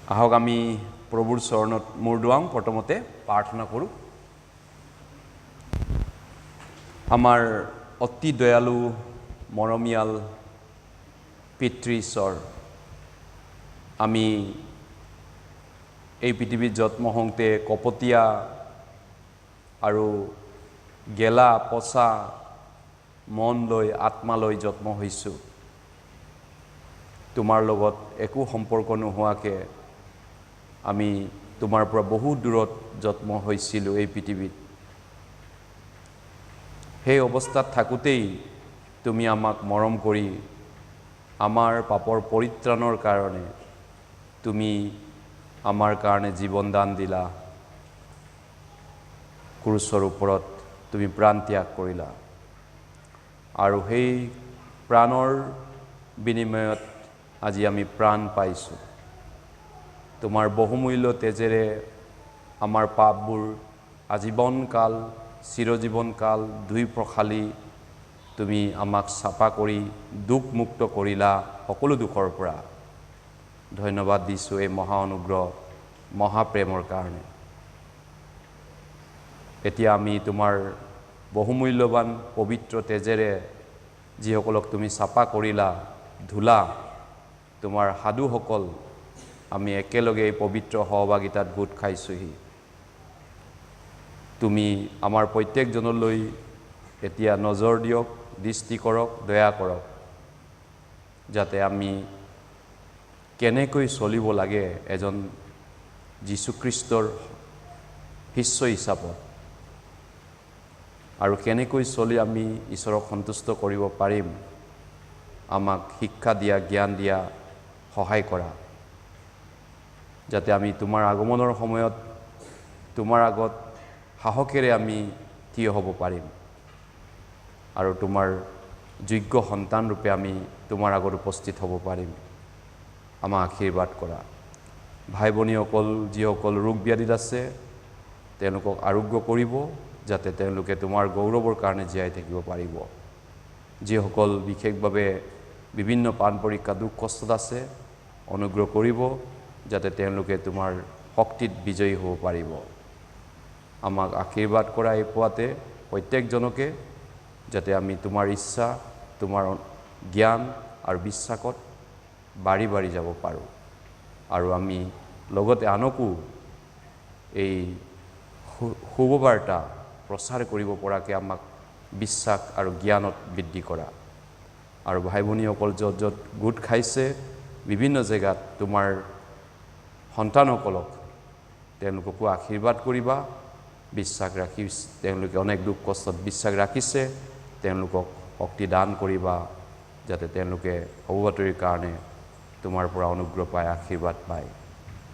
আহক আমি প্ৰভুৰ চৰণত মূৰ দুৱাওঁ প্ৰথমতে প্ৰাৰ্থনা কৰোঁ। আমাৰ অতি দয়ালু মৰমীয়াল পিতৃ ঈশ্বৰ, আমি এই পৃথিৱীত জন্ম হওঁতে কপটীয়া আৰু গেলা পচা মন লৈ আত্মা লৈ জন্ম হৈছোঁ। তোমাৰ লগত একো সম্পৰ্ক নোহোৱাকৈ আমি তোমাৰ পৰা বহুত দূৰত জন্ম হৈছিলোঁ এই পৃথিৱীত। সেই অৱস্থাত থাকোঁতেই তুমি আমাক মৰম কৰি আমাৰ পাপৰ পৰিত্ৰাণৰ কাৰণে তুমি আমাৰ কাৰণে জীৱন দান দিলা। ক্ৰুচৰ ওপৰত তুমি প্ৰাণ ত্যাগ কৰিলা আৰু সেই প্ৰাণৰ বিনিময়ত আজি আমি প্ৰাণ পাইছোঁ। তোমাৰ বহুমূল্য তেজেৰে আমাৰ পাপবোৰ আজীৱনকাল চিৰজীৱনকাল ধুই পখালি তুমি আমাক চাফা কৰি দুখমুক্ত কৰিলা সকলো দুখৰ পৰা। ধন্যবাদ দিছোঁ এই মহা অনুগ্ৰহ মহাপ্ৰেমৰ কাৰণে। এতিয়া আমি তোমাৰ বহুমূল্যৱান পবিত্ৰ তেজেৰে যিসকলক তুমি চাফা কৰিলা ধুলা, তোমাৰ সাধুসকল আমি একেলগে এই পবিত্ৰ সহভাগিতাত গোট খাইছোঁহি। তুমি আমাৰ প্ৰত্যেকজনলৈ এতিয়া নজৰ দিয়ক, দৃষ্টি কৰক, দয়া কৰক, যাতে আমি কেনেকৈ চলিব লাগে এজন যীশুখ্ৰীষ্টৰ শিষ্য হিচাপত আৰু কেনেকৈ চলি আমি ঈশ্বৰক সন্তুষ্ট কৰিব পাৰিম, আমাক শিক্ষা দিয়া, জ্ঞান দিয়া, সহায় কৰা, যাতে আমি তোমাৰ আগমনৰ সময়ত তোমাৰ আগত সাহসেৰে আমি থিয় হ'ব পাৰিম আৰু তোমাৰ যোগ্য সন্তান ৰূপে আমি তোমাৰ আগত উপস্থিত হ'ব পাৰিম। আমাক আশীৰ্বাদ কৰা। ভাই ভনীসকল যিসকল ৰোগ ব্যাধিত আছে তেওঁলোকক আৰোগ্য কৰিব, যাতে তেওঁলোকে তোমাৰ গৌৰৱৰ কাৰণে জীয়াই থাকিব পাৰিব। যিসকল বিশেষভাৱে বিভিন্ন প্ৰাণ পৰীক্ষা দুখ কষ্টত আছে অনুগ্ৰহ কৰিব, যাতে তেওঁলোকে তোমাৰ শক্তিত বিজয়ী হ'ব পাৰিব। আমাক আশীৰ্বাদ কৰা এই পুৱাতে প্ৰত্যেকজনকে, যাতে আমি তোমাৰ ইচ্ছা, তোমাৰ জ্ঞান আৰু বিশ্বাসত বাঢ়ি বাঢ়ি যাব পাৰোঁ আৰু আমি লগতে আনকো এই শুভবাৰ্তা প্ৰচাৰ কৰিব পৰাকৈ আমাক বিশ্বাস আৰু জ্ঞানত বৃদ্ধি কৰা। আৰু ভাই ভনীসকল য'ত য'ত গোট খাইছে বিভিন্ন জেগাত তোমাৰ সন্তানসকলক তেওঁলোককো আশীৰ্বাদ কৰিবা, বিশ্বাস ৰাখি তেওঁলোকে অনেক দুখ কষ্টত বিশ্বাস ৰাখিছে তেওঁলোকক শক্তি দান কৰিবা, যাতে তেওঁলোকে সৌবাতৰিৰ কাৰণে তোমাৰ পৰা অনুগ্ৰহ পায়, আশীৰ্বাদ পায়।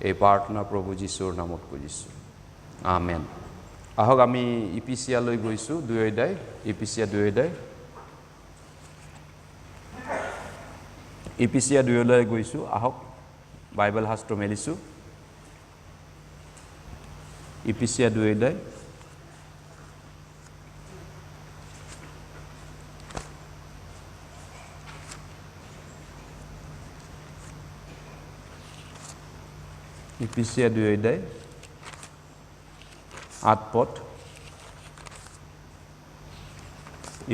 এই প্ৰাৰ্থনা প্ৰভু যীশুৰ নামত খুজিছোঁ, আমেন। আহক আমি ইপিচিয়ালৈ গৈছোঁ 2 অধ্যায়, ইপিচিয়া 2 অধ্যায়, ইপিচিয়া 2 অধ্যায় গৈছোঁ। আহক বাইবেল শাস্ত্ৰ মেলিছোঁ। ইপিচিয়া 2 অধ্যায় ইপিচিয়া 2 অধ্যায় 8 পদ,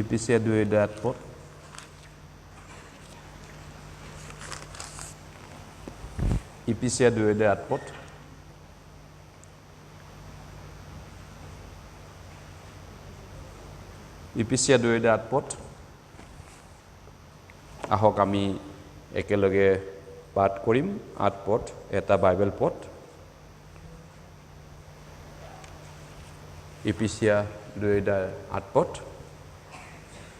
ইপিচিয়া 2 অধ্যায় 8 পদ। ইপিচিয়া 2 অধ্যায় 8 পদ। ইপিচিয়া 2 অধ্যায় 8 পদ। আহক আমি একেলগে পাঠ কৰিম 8 পদ, এটা বাইবেল পদ। ইপিচিয়া 2 অধ্যায় 8 পদ,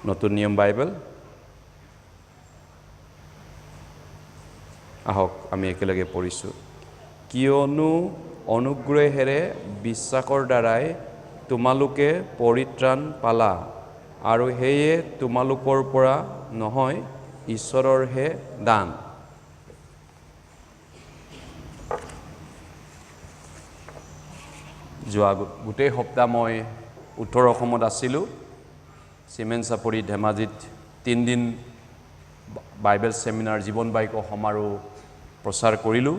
নতুন নিয়ম বাইবেল। আহক আমি একেলগে পঢ়িছোঁ। কিয়নো অনুগ্ৰহেৰে বিশ্বাসৰ দ্বাৰাই তোমালোকে পৰিত্ৰাণ পালা, আৰু সেয়ে তোমালোকৰ পৰা নহয়, ঈশ্বৰৰহে দান। যোৱা গোটেই সপ্তাহ মই উত্তৰ অসমত আছিলোঁ। চিমেণ্ট চাপৰি ধেমাজিত 3 দিন বাইবেল ছেমিনাৰ জীৱন বাক্য সমাৰোহ প্ৰচাৰ কৰিলোঁ।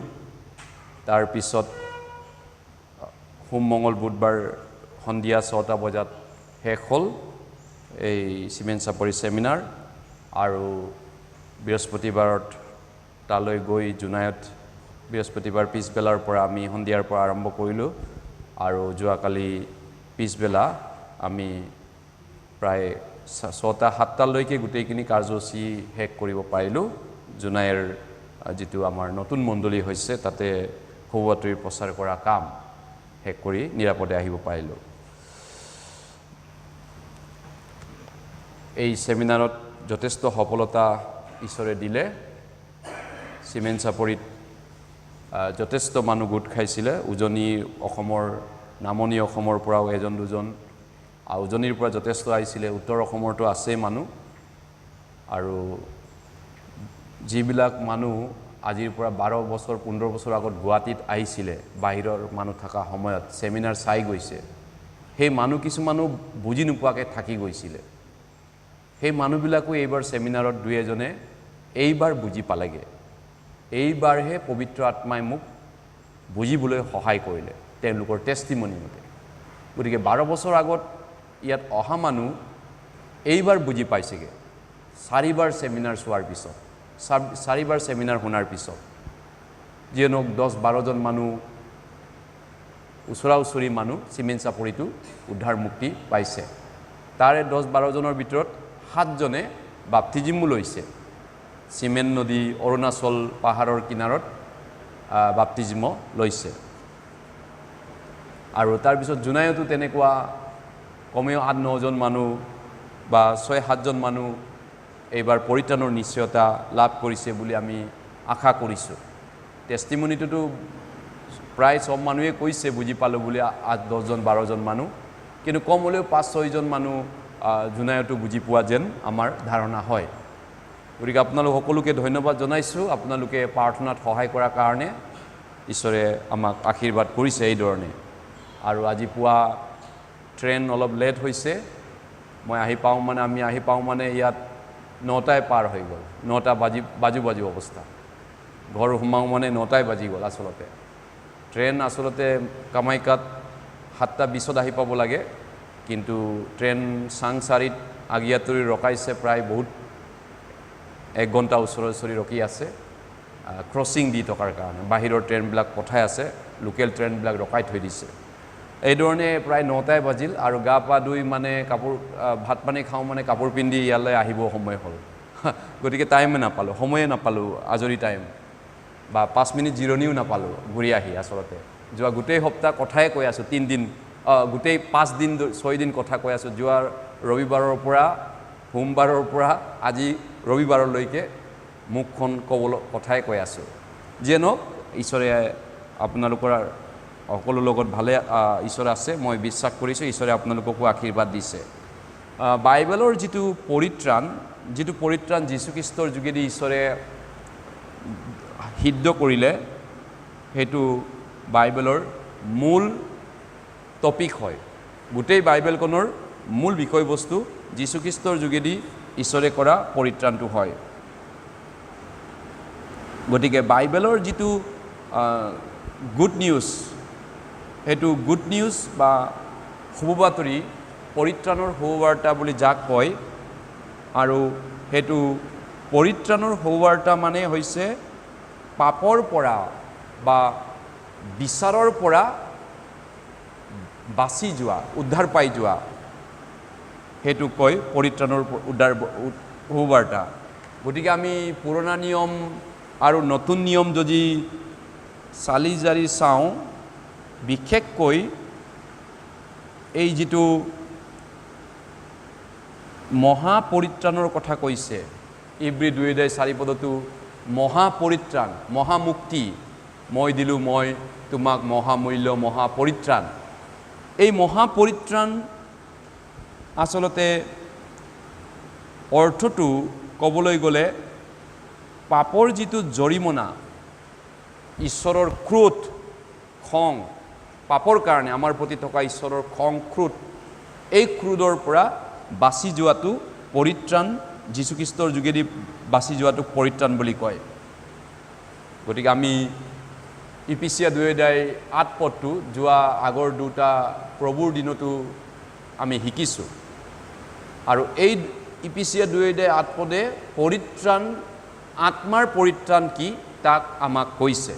তাৰ পিছত সোম মঙ্গল বুধবাৰ সন্ধিয়া 6টা বজাত শেষ হ'ল এই চিমেণ্ট চাপৰি সেমিনাৰ আৰু বৃহস্পতিবাৰত তালৈ গৈ জুনাইত বৃহস্পতিবাৰ পিছবেলাৰ পৰা আমি সন্ধিয়াৰ পৰা আৰম্ভ কৰিলোঁ আৰু যোৱাকালি পিছবেলা আমি প্ৰায় 6টা 7টালৈকে গোটেইখিনি কাৰ্যসূচী শেষ কৰিব পাৰিলোঁ জুনাইৰ যেটো আমাৰ নতুন মণ্ডলী হৈছে তাতে সৌবাতৰি প্ৰচাৰ কৰা কাম শেষ কৰি নিৰাপদে আহিব পাৰিলোঁ এই সেমিনাৰত যথেষ্ট সফলতা ঈশ্বৰে দিলে চিমেণ্ট চাপৰিত যথেষ্ট মানুহ গোট খাইছিলে উজনি অসমৰ নামনি অসমৰ পৰাও এজন দুজন আৰু উজনিৰ পৰা যথেষ্ট আহিছিলে উত্তৰ অসমৰতো আছে মানুহ আৰু যিবিলাক মানুহ আজিৰ পৰা 12 বছৰ 15 বছৰ আগত গুৱাহাটীত আহিছিলে বাহিৰৰ মানুহ থকা সময়ত সেমিনাৰ চাই গৈছে সেই মানুহ কিছুমানো বুজি নোপোৱাকৈ থাকি গৈছিলে সেই মানুহবিলাকো এইবাৰ সেমিনাৰত দুই এজনে এইবাৰ বুজি পালেগে এইবাৰহে পবিত্ৰ আত্মাই মোক বুজিবলৈ সহায় কৰিলে তেওঁলোকৰ টেষ্টিমনি মতে গতিকে 12 বছৰ আগত ইয়াত অহা মানুহ এইবাৰ বুজি পাইছেগে 4বাৰ সেমিনাৰ চোৱাৰ পিছত 4বাৰ সেমিনাৰ শুনাৰ পিছত যিনক 10-12 জন মানুহ ওচৰা ওচৰি মানুহ চিমেণ্ট চাপৰিটো উদ্ধাৰ মুক্তি পাইছে তাৰে 10-12 জনৰ ভিতৰত 7 জনে বাপ্তিজিমো লৈছে চিমেণ্ট নদী অৰুণাচল পাহাৰৰ কিনাৰত বাপ্তিজিম লৈছে আৰু তাৰ পিছত জুনাইতো তেনেকুৱা কমেও 8-9 জন মানুহ বা 6-7 জন মানুহ এইবাৰ পৰিত্ৰাণৰ নিশ্চয়তা লাভ কৰিছে বুলি আমি আশা কৰিছোঁ টেষ্টিমনিটোতো প্ৰায় সব মানুহে কৈছে বুজি পালো বুলি 8-10 জন 12 জন মানুহ কিন্তু কম হলেও 5-6 জন মানুহ জুনাইতো বুজি পোৱা যেন আমাৰ ধাৰণা হয় গতিকে আপোনালোক সকলোকে ধন্যবাদ জনাইছোঁ আপোনালোকে প্ৰাৰ্থনাত সহায় কৰাৰ কাৰণে ঈশ্বৰে আমাক আশীৰ্বাদ কৰিছে এই ধৰণে আৰু আজি পুৱা ট্ৰেইন অলপ লেট হৈছে মই আমি আহি পাওঁ মানে ইয়াত 9টাই পাৰ হৈ গ'ল 9টা বাজু অৱস্থা ঘৰ সোমাও মানে 9টাই বাজি গ'ল আসলতে ট্ৰেইন আসলতে কামাখ্যাত 7টা 20ত আহি পাব লাগে কিন্তু ট্ৰেইন চাংচাৰিত আগিয়াতৰি ৰখাইছে প্ৰায় বহুত 1 ঘণ্টা ওচৰি ৰখি আছে ক্ৰছিং দি থকাৰ কাৰণে বাহিৰৰ ট্ৰেইনবিলাক পঠাই আছে লোকেল ট্ৰেইনবিলাক ৰখাই থৈ দিছে এই ধৰণে প্ৰায় 9টাই বাজিল আৰু গা পা ধুই মানে কাপোৰ ভাত পানী খাওঁ মানে কাপোৰ পিন্ধি ইয়ালৈ আহিব সময় হ'ল গতিকে টাইমে নাপালোঁ সময়ে নাপালোঁ আজৰি টাইম বা 5 মিনিট জিৰণিও নাপালোঁ ঘূৰি আহি আসলতে যোৱা গোটেই সপ্তাহ কথাই কৈ আছোঁ 3 দিন গোটেই 5 দিন 6 দিন কথা কৈ আছোঁ যোৱা ৰবিবাৰৰ পৰা সোমবাৰৰ পৰা আজি ৰবিবাৰলৈকে মুখখন কথাই কৈ আছোঁ যেনক ঈশ্বৰে আপোনালোকৰ সকলো লগত ভালে ঈশ্বৰ আছে মই বিশ্বাস কৰিছোঁ ঈশ্বৰে আপোনালোককো আশীৰ্বাদ দিছে বাইবেলৰ যিটো পৰিত্ৰাণ যীশুখ্ৰীষ্টৰ যোগেদি ঈশ্বৰে সিদ্ধ কৰিলে সেইটো বাইবেলৰ মূল টপিক হয় গোটেই বাইবেলখনৰ মূল বিষয়বস্তু যীশুখ্ৰীষ্টৰ যোগেদি ঈশ্বৰে কৰা পৰিত্ৰাণটো হয় গতিকে বাইবেলৰ যিটো গুড নিউজ সেইটো গুড নিউজ বা শুভবাতৰি পৰিত্ৰাণৰ শুভবাৰ্তা বুলি যাক কয় আৰু সেইটো পৰিত্ৰাণৰ শুভবাৰ্তা মানে হৈছে পাপৰ পৰা বা বিচাৰৰ পৰা বাছি যোৱা উদ্ধাৰ পাই যোৱা সেইটো কয় পৰিত্ৰাণৰ উদ্ধাৰ শুভবাৰ্তা গতিকে আমি পুৰণা নিয়ম আৰু নতুন নিয়ম যদি চালি জাৰি চাওঁ বিশেষকৈ এই যিটো মহাপৰিত্ৰাণৰ কথা কৈছে ইব্ৰী 2:4 পদতো মহাপৰিত্ৰাণ মহামুক্তি মই দিলোঁ মই তোমাক মহামূল্য মহাপৰিত্ৰাণ এই মহাপৰিত্ৰাণ আসলতে অৰ্থটো ক'বলৈ গ'লে পাপৰ যিটো জৰিমনা ঈশ্বৰৰ ক্ৰোধ খং পাপৰ কাৰণে আমাৰ প্ৰতি থকা ঈশ্বৰৰ খং ক্ৰোধ এই ক্ৰোধৰ পৰা বাছি যোৱাটো পৰিত্ৰাণ যীশুখ্ৰীষ্টৰ যোগেদি বাছি যোৱাটো পৰিত্ৰাণ বুলি কয় গতিকে আমি ইপিচিয়া 2:8 পদটো যোৱা আগৰ দুটা প্ৰভুৰ দিনতো আমি শিকিছোঁ আৰু এই ইপিচিয়া 2:8 পদে পৰিত্ৰাণ আত্মাৰ পৰিত্ৰাণ কি তাক আমাক কৈছে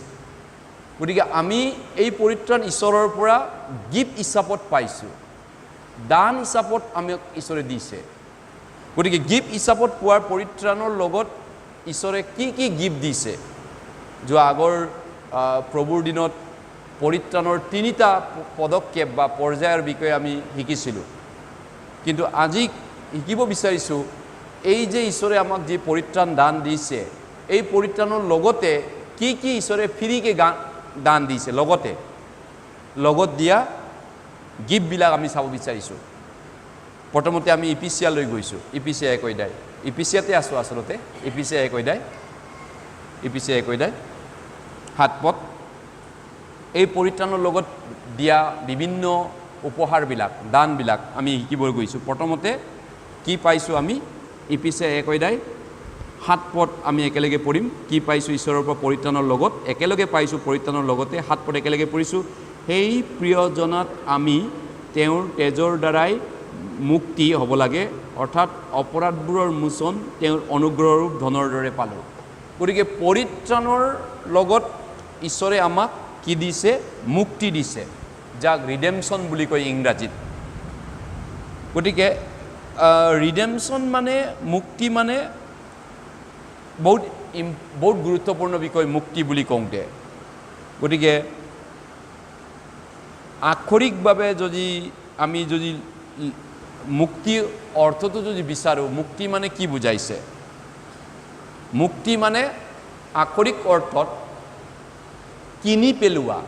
গতিকে আমি এই পৰিত্ৰাণ ঈশ্বৰৰ পৰা গিফ্ট হিচাপত পাইছোঁ দান হিচাপত আমাক ঈশ্বৰে দিছে গতিকে গিফ্ট হিচাপত পোৱাৰ পৰিত্ৰাণৰ লগত ঈশ্বৰে কি কি গিফ্ট দিছে যোৱা আগৰ প্ৰভুৰ দিনত পৰিত্ৰাণৰ তিনিটা পদক্ষেপ বা পৰ্যায়ৰ বিষয়ে আমি শিকিছিলোঁ কিন্তু আজি শিকিব বিচাৰিছোঁ এই যে ঈশ্বৰে আমাক যি পৰিত্ৰাণ দান দিছে এই পৰিত্ৰাণৰ লগতে কি কি ঈশ্বৰে ফ্ৰীকে দান দিছে লগত দিয়া গিফ্টবিলাক আমি চাব বিচাৰিছোঁ প্ৰথমতে আমি ইপিচিয়ালৈ গৈছোঁ ইপিচিয়া 1 অধ্যায় ইপিচিয়াতে আছোঁ আচলতে ইপিচিয়া 1 অধ্যায় 7 পদ এই পৰিত্ৰাণৰ লগত দিয়া বিভিন্ন উপহাৰবিলাক দানবিলাক আমি শিকিবলৈ গৈছোঁ প্ৰথমতে কি পাইছোঁ আমি ইপিচিয়া 1 অধ্যায় 7 পদ আমি একেলগে পঢ়িম কি পাইছোঁ ঈশ্বৰৰ পৰা পৰিত্ৰাণৰ লগত একেলগে পাইছোঁ পৰিত্ৰাণৰ লগতে 7 পদ একেলগে পঢ়িছোঁ সেই প্ৰিয়জনাত আমি তেওঁৰ তেজৰ দ্বাৰাই মুক্তি হ'ব লাগে অৰ্থাৎ অপৰাধবোৰৰ মোচন তেওঁৰ অনুগ্ৰহৰূপ ধনৰ দৰে পালোঁ গতিকে পৰিত্ৰাণৰ লগত ঈশ্বৰে আমাক কি দিছে মুক্তি দিছে যাক ৰিডেমশ্যন বুলি কয় ইংৰাজীত গতিকে ৰিডেমশ্যন মানে মুক্তি মানে বহুত গুৰুত্বপূৰ্ণ বিষয় মুক্তি বুলি কওঁতে গতিকে আক্ষৰিকভাৱে আমি যদি মুক্তি অৰ্থটো যদি বিচাৰোঁ মুক্তি মানে কি বুজাইছে মুক্তি মানে আক্ষৰিক অৰ্থত কিনি পেলোৱা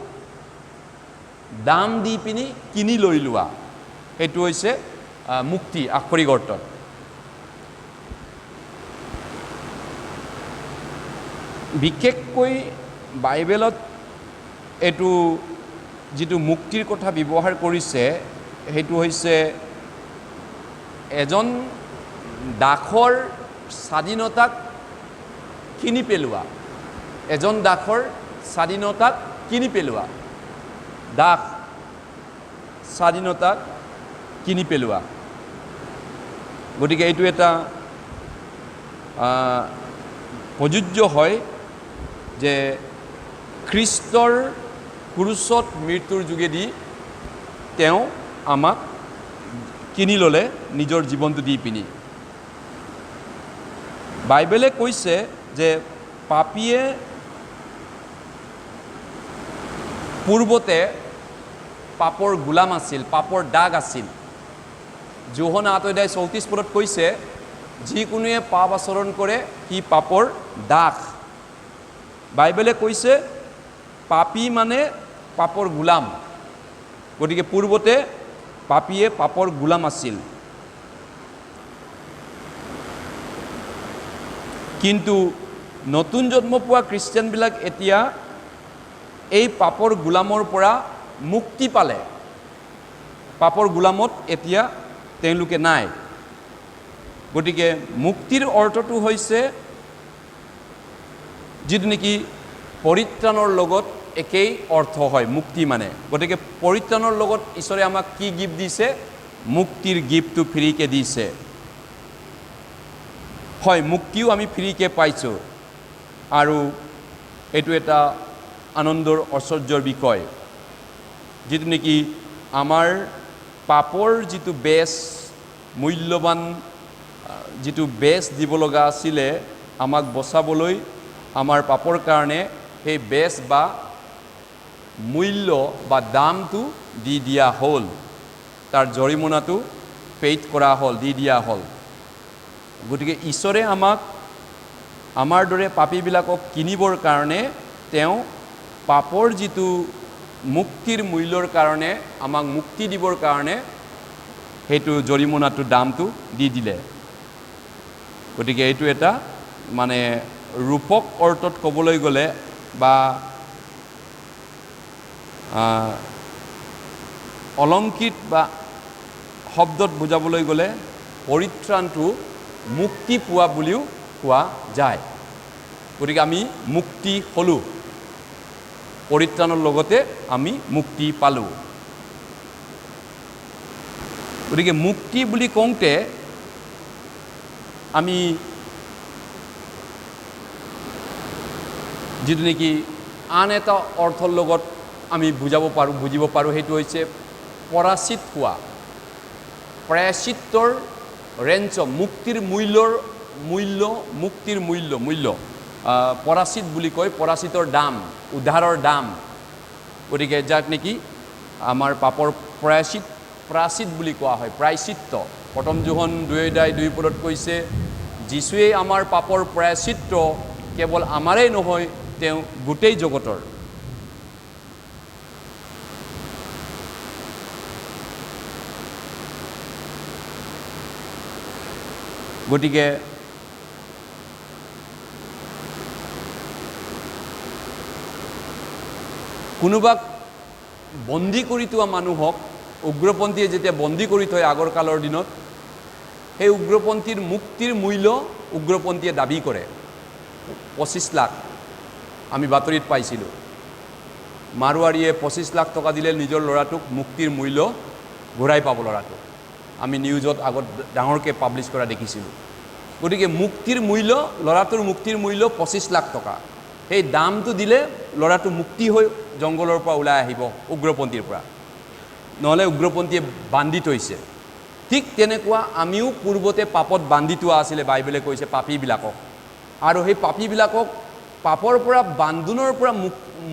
দাম দি পিনি কিনি লৈ লোৱা সেইটো হৈছে মুক্তি আক্ষৰিক অৰ্থত বিশেষকৈ বাইবেলত এইটো যিটো মুক্তিৰ কথা ব্যৱহাৰ কৰিছে সেইটো হৈছে এজন দাসৰ স্বাধীনতাক কিনি পেলোৱা দাস স্বাধীনতাক কিনি পেলোৱা গতিকে এইটো এটা প্ৰযোজ্য হয় যে খ্ৰীষ্টৰ ক্ৰুচত মৃত্যুৰ যোগেদি তেওঁ আমাক কিনি ল'লে নিজৰ জীৱনটো দি পিনি বাইবেলে কৈছে যে পাপীয়ে পূৰ্বতে পাপৰ গোলাম আছিল পাপৰ দাগ আছিল যোহনা 8 অধ্যায় 34 পদত কৈছে যিকোনোৱে পাপ আচৰণ কৰে সি পাপৰ দাস বাইবেলে কৈছে পাপী মানে পাপৰ গোলাম গতিকে পূৰ্বতে পাপীয়ে পাপৰ গোলাম আছিল কিন্তু নতুন জন্ম পোৱা খ্ৰীষ্টিয়ানবিলাক এতিয়া এই পাপৰ গোলামৰ পৰা মুক্তি পালে পাপৰ গোলামত এতিয়া তেওঁলোকে নাই গতিকে মুক্তিৰ অৰ্থটো হৈছে যিটো নেকি পৰিত্ৰাণৰ লগত একেই অৰ্থ হয় মুক্তি মানে গতিকে পৰিত্ৰাণৰ লগত ঈশ্বৰে আমাক কি গিফ্ট দিছে মুক্তিৰ গিফ্টটো ফ্ৰীকে দিছে হয় মুক্তিও আমি ফ্ৰীকে পাইছোঁ আৰু এইটো এটা আনন্দৰ ঐশ্বৰ্যৰ বিষয় যিটো নেকি আমাৰ পাপৰ যিটো বেছ মূল্যৱান যিটো বেছ দিব লগা আছিলে আমাক বচাবলৈ আমাৰ পাপৰ কাৰণে সেই বেছ বা মূল্য বা দামটো দি দিয়া হ'ল তাৰ জৰিমনাটো পেইড কৰা হ'ল দি দিয়া হ'ল গতিকে ঈশ্বৰে আমাক আমাৰ দৰে পাপীবিলাকক কিনিবৰ কাৰণে তেওঁ পাপৰ যিটো মুক্তিৰ মূল্যৰ কাৰণে আমাক মুক্তি দিবৰ কাৰণে সেইটো জৰিমনাটো দামটো দি দিলে গতিকে এইটো এটা মানে ৰূপক অৰ্থত ক'বলৈ গ'লে বা অলংকৃত বা শব্দত বুজাবলৈ গ'লে পৰিত্ৰাণটো মুক্তি পোৱা বুলিও কোৱা যায় গতিকে আমি মুক্তি হ'লোঁ পৰিত্ৰাণৰ লগতে আমি মুক্তি পালোঁ। গতিকে মুক্তি বুলি কওঁতে আমি যিটো নেকি আন এটা অৰ্থৰ লগত আমি বুজিব পাৰোঁ সেইটো হৈছে পৰাচিত হোৱা, প্ৰায়শ্চিত্তৰ ৰেঞ্চম, মুক্তিৰ মুক্তিৰ মূল্য পৰাচিত বুলি কয়, পৰাচিতৰ দাম, উদ্ধাৰৰ দাম। গতিকে যাক নেকি আমাৰ পাপৰ প্ৰায়শ্চিত বুলি কোৱা হয়, প্ৰায়শ্চিত্ত। প্ৰথম যোহন 2:2 কৈছে যীশুৱে আমাৰ পাপৰ প্ৰায়শ্চিত্ত, কেৱল আমাৰেই নহয় তেওঁ গোটেই জগতৰ। গতিকে কোনোবাক বন্দী কৰি থোৱা মানুহক উগ্ৰপন্থীয়ে যেতিয়া বন্দী কৰি থয় আগৰ কালৰ দিনত, সেই উগ্ৰপন্থীৰ মুক্তিৰ মূল্য উগ্ৰপন্থীয়ে দাবী কৰে 25 লাখ। আমি বাতৰিত পাইছিলোঁ মাৰোৱাৰীয়ে 25 লাখ টকা দিলে নিজৰ ল'ৰাটোক মুক্তিৰ মূল্য ঘূৰাই পাব ল'ৰাটোক। আমি নিউজত আগত ডাঙৰকৈ পাব্লিছ কৰা দেখিছিলোঁ। গতিকে ল'ৰাটোৰ মুক্তিৰ মূল্য 25 লাখ টকা। সেই দামটো দিলে ল'ৰাটো মুক্তি হৈ জংঘলৰ পৰা ওলাই আহিব উগ্ৰপন্থীৰ পৰা, নহ'লে উগ্ৰপন্থীয়ে বান্ধি থৈছে। ঠিক তেনেকুৱা আমিও পূৰ্বতে পাপত বান্ধি থোৱা আছিলে, বাইবেলে কৈছে পাপীবিলাকক। আৰু সেই পাপীবিলাকক পাপৰ পৰা বান্ধোনৰ পৰা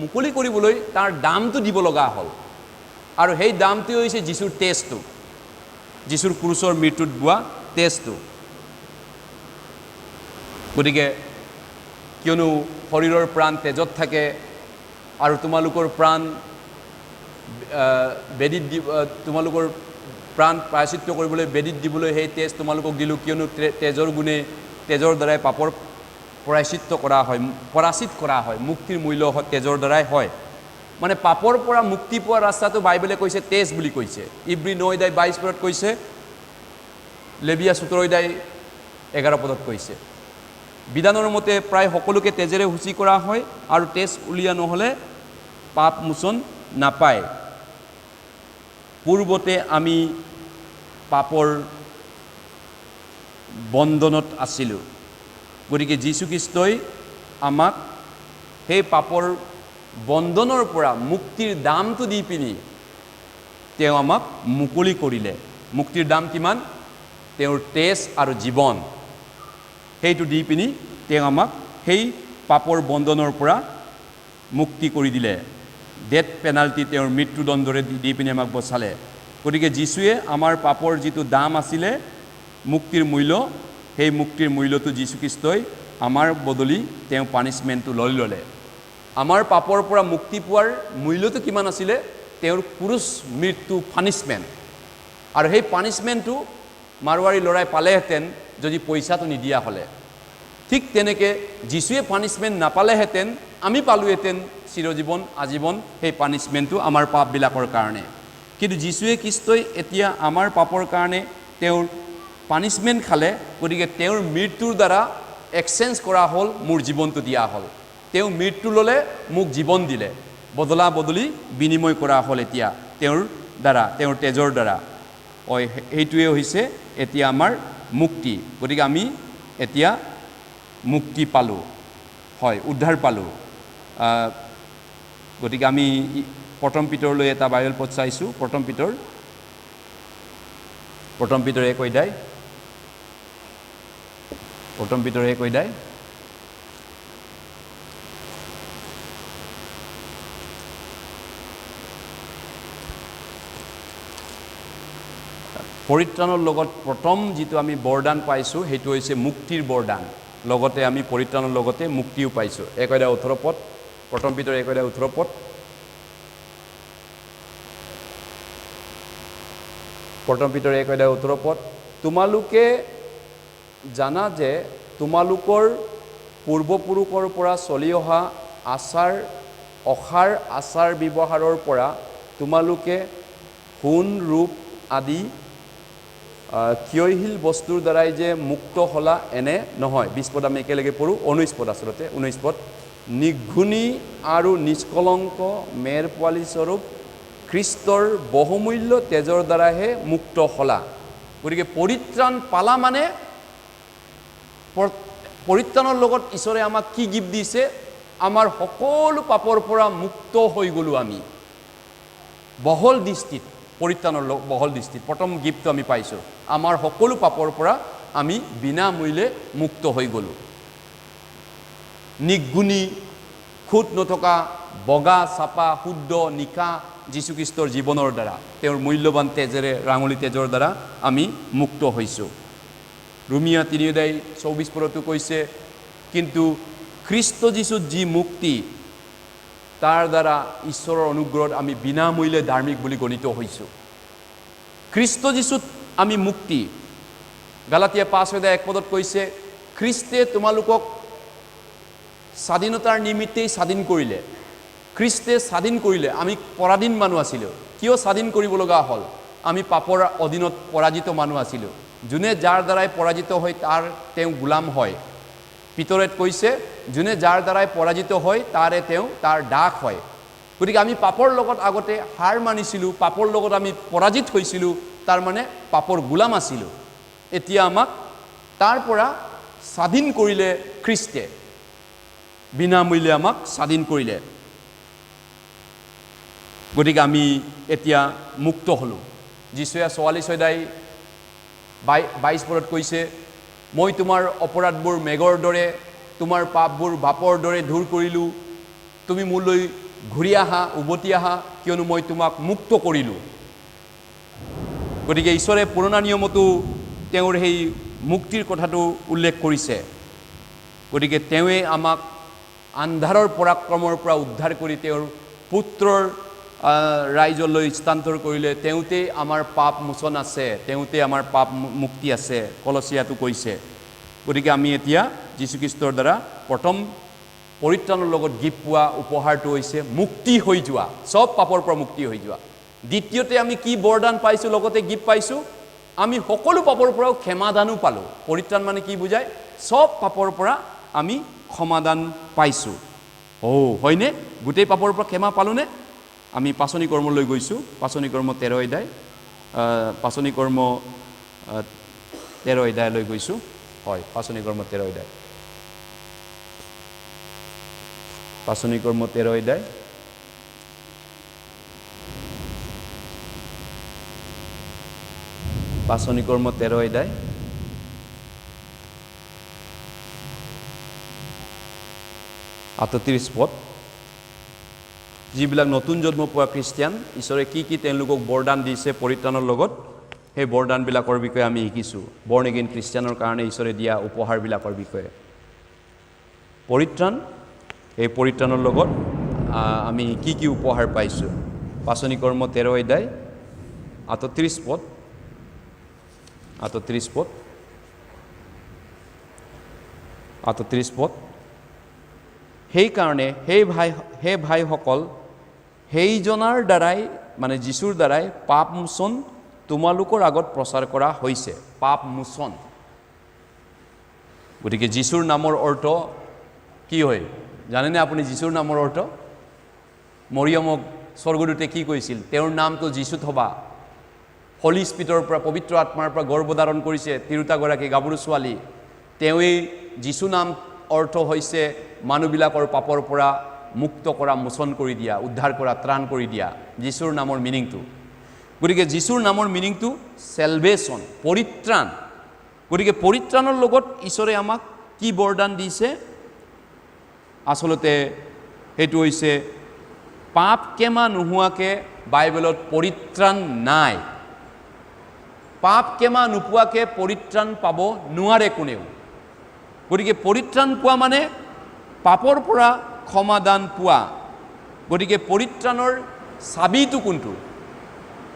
মুকলি কৰিবলৈ তাৰ দামটো দিব লগা হ'ল। আৰু সেই দামটো হৈছে যীশুৰ তেজটো, যীশুৰ ক্ৰুচৰ মৃত্যুত বোৱা তেজটো। গতিকে কিয়নো শৰীৰৰ প্ৰাণ তেজত থাকে আৰু তোমালোকৰ প্ৰাণ বেদীত তোমালোকৰ প্ৰাণ প্ৰায়শ্চিত্ত কৰিবলৈ বেদীত দিবলৈ সেই তেজ তোমালোকক দিলোঁ, কিয়নো তেজৰ দ্বাৰাই পাপৰ প্ৰায়শ্চিত্ত কৰা হয়, পৰাচিত কৰা হয়, মুক্তিৰ মূল্য তেজৰ দ্বাৰাই হয়। মানে পাপৰ পৰা মুক্তি পোৱা ৰাস্তাটো বাইবেলে কৈছে তেজ বুলি কৈছে। ইব্ৰী 9:22 কৈছে, লেবিয়া 17:11 কৈছে। বিধানৰ মতে প্ৰায় সকলোকে তেজেৰে শুচি কৰা হয় আৰু তেজ উলিওৱা নহ'লে পাপ মোচন নাপায়। পূৰ্বতে আমি পাপৰ বন্ধনত আছিলোঁ। গতিকে যীশুখ্ৰীষ্টই আমাক সেই পাপৰ বন্ধনৰ পৰা মুক্তিৰ দামটো দি পিনি তেওঁ আমাক মুকলি কৰিলে। মুক্তিৰ দাম কিমান? তেওঁৰ তেজ আৰু জীৱন। সেইটো দি পিনি তেওঁ আমাক সেই পাপৰ বন্ধনৰ পৰা মুক্তি কৰি দিলে। ডেথ পেনাল্টি, তেওঁৰ মৃত্যুদণ্ডৰে দি পিনি আমাক বচালে। গতিকে যীশুৱে আমাৰ পাপৰ যিটো দাম আছিলে, মুক্তিৰ মূল্য, সেই মুক্তিৰ মূল্যটো যীশুখ্ৰীষ্টই আমাৰ বদলি তেওঁ পানিছমেণ্টটো লৈ ল'লে। আমাৰ পাপৰ পৰা মুক্তি পোৱাৰ মূল্যটো কিমান আছিলে? তেওঁৰ ক্ৰুচ মৃত্যু পানিছমেণ্ট। আৰু সেই পানিছমেণ্টটো মাৰোৱাৰী ল'ৰাই পালেহেঁতেন যদি পইচাটো নিদিয়া হ'লে। ঠিক তেনেকৈ যীশুৱে পানিছমেণ্ট নাপালেহেঁতেন, আমি পালোহেঁতেন চিৰজীৱন আজীৱন সেই পানিছমেণ্টটো আমাৰ পাপবিলাকৰ কাৰণে। কিন্তু যীশুৱে খ্ৰীষ্টই এতিয়া আমাৰ পাপৰ কাৰণে তেওঁৰ পানিছমেণ্ট খালে। গতিকে তেওঁৰ মৃত্যুৰ দ্বাৰা এক্সচেঞ্জ কৰা হ'ল, মোৰ জীৱনটো দিয়া হ'ল। তেওঁ মৃত্যু ল'লে, মোক জীৱন দিলে, বদলা বদলি বিনিময় কৰা হ'ল এতিয়া তেওঁৰ দ্বাৰা, তেওঁৰ তেজৰ দ্বাৰা। সেইটোৱে হৈছে এতিয়া আমাৰ মুক্তি। গতিকে আমি এতিয়া মুক্তি পালোঁ, হয়, উদ্ধাৰ পালোঁ। গতিকে আমি প্ৰথম পিতৰলৈ এটা বাইবেল পদ চাইছোঁ। প্ৰথম পিতৰ 1 অধ্যায়, প্ৰথম পিতৰ 1 অধ্যায়। পৰিত্ৰাণৰ লগত প্ৰথম যিটো আমি বৰদান পাইছোঁ সেইটো হৈছে মুক্তিৰ বৰদান। লগতে আমি পৰিত্ৰাণৰ লগতে মুক্তিও পাইছোঁ। 1 অধ্যায় 18 পদ, প্ৰথম পিতৰ 1 অধ্যায় 18 পদ। প্ৰথম পিতৰ 1 অধ্যায় 18 পদ। তোমালোকে জানা যে তোমালোকৰ পূৰ্বপুৰুষৰ পৰা চলি অহা অসাৰ আচাৰ ব্যৱহাৰৰ পৰা তোমালোকে সোণ ৰূপ আদি ক্ষয়শীল বস্তুৰ দ্বাৰাই যে মুক্ত হ'লা এনে নহয়। 20 পদ আমি একেলগে পঢ়োঁ, 19 পদ আচলতে, 19 পদ। নিৰ্ঘুণী আৰু নিষ্কলংক মেৰ পোৱালী স্বৰূপ খ্ৰীষ্টৰ বহুমূল্য তেজৰ দ্বাৰাহে মুক্ত হলা। গতিকে পৰিত্ৰাণ পালা মানে পৰিত্ৰাণৰ লগত ঈশ্বৰে আমাক কি গিফ্ট দিছে? আমাৰ সকলো পাপৰ পৰা মুক্ত হৈ গ'লোঁ আমি। বহল দৃষ্টিত পৰিত্ৰাণৰ বহল দৃষ্টিত প্ৰথম গিফ্টটো আমি পাইছোঁ। আমাৰ সকলো পাপৰ পৰা আমি বিনামূল্যে মুক্ত হৈ গ'লোঁ। নিৰ্গুণী, খুঁত নথকা, বগা চাপা শুদ্ধ নিকা যীশুখ্ৰীষ্টৰ জীৱনৰ দ্বাৰা, তেওঁৰ মূল্যৱান তেজেৰে, ৰাঙলী তেজৰ দ্বাৰা আমি মুক্ত হৈছোঁ। ৰোমিয়া 3:24 কৈছে, কিন্তু খ্ৰীষ্ট যীশুত যি মুক্তি, তাৰ দ্বাৰা ঈশ্বৰৰ অনুগ্ৰহত আমি বিনামূল্যে ধাৰ্মিক বুলি গণিত হৈছোঁ। খ্ৰীষ্ট যীশুত আমি মুক্তি। গালাতিয়া 5:1 কৈছে, খ্ৰীষ্টে তোমালোকক স্বাধীনতাৰ নিমিত্তেই স্বাধীন কৰিলে। খ্ৰীষ্টে স্বাধীন কৰিলে। আমি পৰাধীন মানুহ আছিলোঁ। কিয় স্বাধীন কৰিব লগা হ'ল? আমি পাপৰ অধীনত পৰাজিত মানুহ আছিলোঁ। যোনে যাৰ দ্বাৰাই পৰাজিত হয় তেওঁ গোলাম হয়। পিতৰে কৈছে, যোনে যাৰ দ্বাৰাই পৰাজিত হয় তাৰ দাস হয়। গতিকে আমি পাপৰ লগত আগতে হাৰ মানিছিলোঁ, পাপৰ লগত আমি পৰাজিত হৈছিলোঁ, তাৰমানে পাপৰ গোলাম আছিলোঁ। এতিয়া আমাক তাৰ পৰা স্বাধীন কৰিলে খ্ৰীষ্টে, বিনামূল্যে আমাক স্বাধীন কৰিলে। গতিকে আমি এতিয়া মুক্ত হ'লোঁ। যীশুৱে 44:22 কৈছে, মই তোমাৰ অপৰাধবোৰ মেঘৰ দৰে, তোমাৰ পাপবোৰ বাপৰ দৰে দূৰ কৰিলোঁ। তুমি মোলৈ ঘূৰি আহা, উভতি আহা, কিয়নো মই তোমাক মুক্ত কৰিলোঁ। গতিকে ঈশ্বৰে পুৰণা নিয়মতো তেওঁৰ সেই মুক্তিৰ কথাটো উল্লেখ কৰিছে। গতিকে তেওঁৱে আমাক আন্ধাৰৰ পৰাক্ৰমৰ পৰা উদ্ধাৰ কৰি তেওঁৰ পুত্ৰৰ ৰাইজলৈ স্থানান্তৰ কৰিলে। তেওঁতে আমাৰ পাপ মোচন আছে, তেওঁতে আমাৰ পাপ মুক্তি আছে, কলচীয়াটো কৈছে। গতিকে আমি এতিয়া যীশুখ্ৰীষ্টৰ দ্বাৰা প্ৰথম পৰিত্ৰাণৰ লগত গিফ্ট পোৱা উপহাৰটো হৈছে মুক্তি হৈ যোৱা, চব পাপৰ পৰা মুক্তি হৈ যোৱা। দ্বিতীয়তে আমি কি বৰদান পাইছোঁ, লগতে গিফ্ট পাইছোঁ? আমি সকলো পাপৰ পৰাও ক্ষমাদানো পালোঁ। পৰিত্ৰাণ মানে কি বুজায়? চব পাপৰ পৰা আমি ক্ষমাদান পাইছোঁ। হয়নে? গোটেই পাপৰ পৰা ক্ষমা পালোঁনে? আমি পাচনি কৰ্মলৈ গৈছোঁ। পাচনি কৰ্ম 13 অধ্যায়, পাচনি কৰ্ম 13 অধ্যায়লৈ গৈছোঁ। হয়, পাচনি কৰ্ম 13 অধ্যায়, পাচনি কৰ্ম 13 অধ্যায়, পাচনি কৰ্ম 13 অধ্যায় 38 পদ। যিবিলাক নতুন জন্ম পোৱা খ্ৰীষ্টিয়ান, ঈশ্বৰে কি কি তেওঁলোকক বৰদান দিছে পৰিত্ৰাণৰ লগত, সেই বৰদানবিলাকৰ বিষয়ে আমি শিকিছোঁ। বৰ্ণ এগেইন খ্ৰীষ্টিয়ানৰ কাৰণে ঈশ্বৰে দিয়া উপহাৰবিলাকৰ বিষয়ে। পৰিত্ৰাণ, এই পৰিত্ৰাণৰ লগত আমি কি কি উপহাৰ পাইছোঁ? পাচনি কৰ্ম 13 অধ্যায় 38 পদ, 38 পদ, 38 পদ। সেইকাৰণে হে ভাইসকল, সেইজনাৰ দ্বাৰাই মানে যীশুৰ দ্বাৰাই পাপ মোচন তোমালোকৰ আগত প্ৰচাৰ কৰা হৈছে। পাপ মোচন। গতিকে যীশুৰ নামৰ অৰ্থ কি হয় জানেনে আপুনি? যীশুৰ নামৰ অৰ্থ, মৰিয়মক স্বৰ্গদূতে কি কৈছিল? তেওঁৰ নামটো যীশু থবা। হলি স্পিৰিটৰ পৰা, পবিত্ৰ আত্মাৰ পৰা গৰ্ভধাৰণ কৰিছে তিৰোতাগৰাকী গাভৰু ছোৱালী। তেওঁৱেই যীশু নাম অৰ্থ হৈছে মানুহবিলাকৰ পাপৰ পৰা মুক্ত কৰা, মোচন কৰি দিয়া, উদ্ধাৰ কৰা, ত্ৰাণ কৰি দিয়া, যীশুৰ নামৰ মিনিংটো। গতিকে যীশুৰ নামৰ মিনিংটো চেলভেশ্যন, পৰিত্ৰাণ। গতিকে পৰিত্ৰাণৰ লগত ঈশ্বৰে আমাক কি বৰদান দিছে? আচলতে সেইটো হৈছে পাপ ক্ষমা নোহোৱাকৈ বাইবেলত পৰিত্ৰাণ নাই। পাপ ক্ষমা নোপোৱাকৈ পৰিত্ৰাণ পাব নোৱাৰে কোনেও। গতিকে পৰিত্ৰাণ পোৱা মানে পাপৰ পৰা ক্ষমাদান পোৱা। গতিকে পৰিত্ৰাণৰ চাবিটো কোনটো?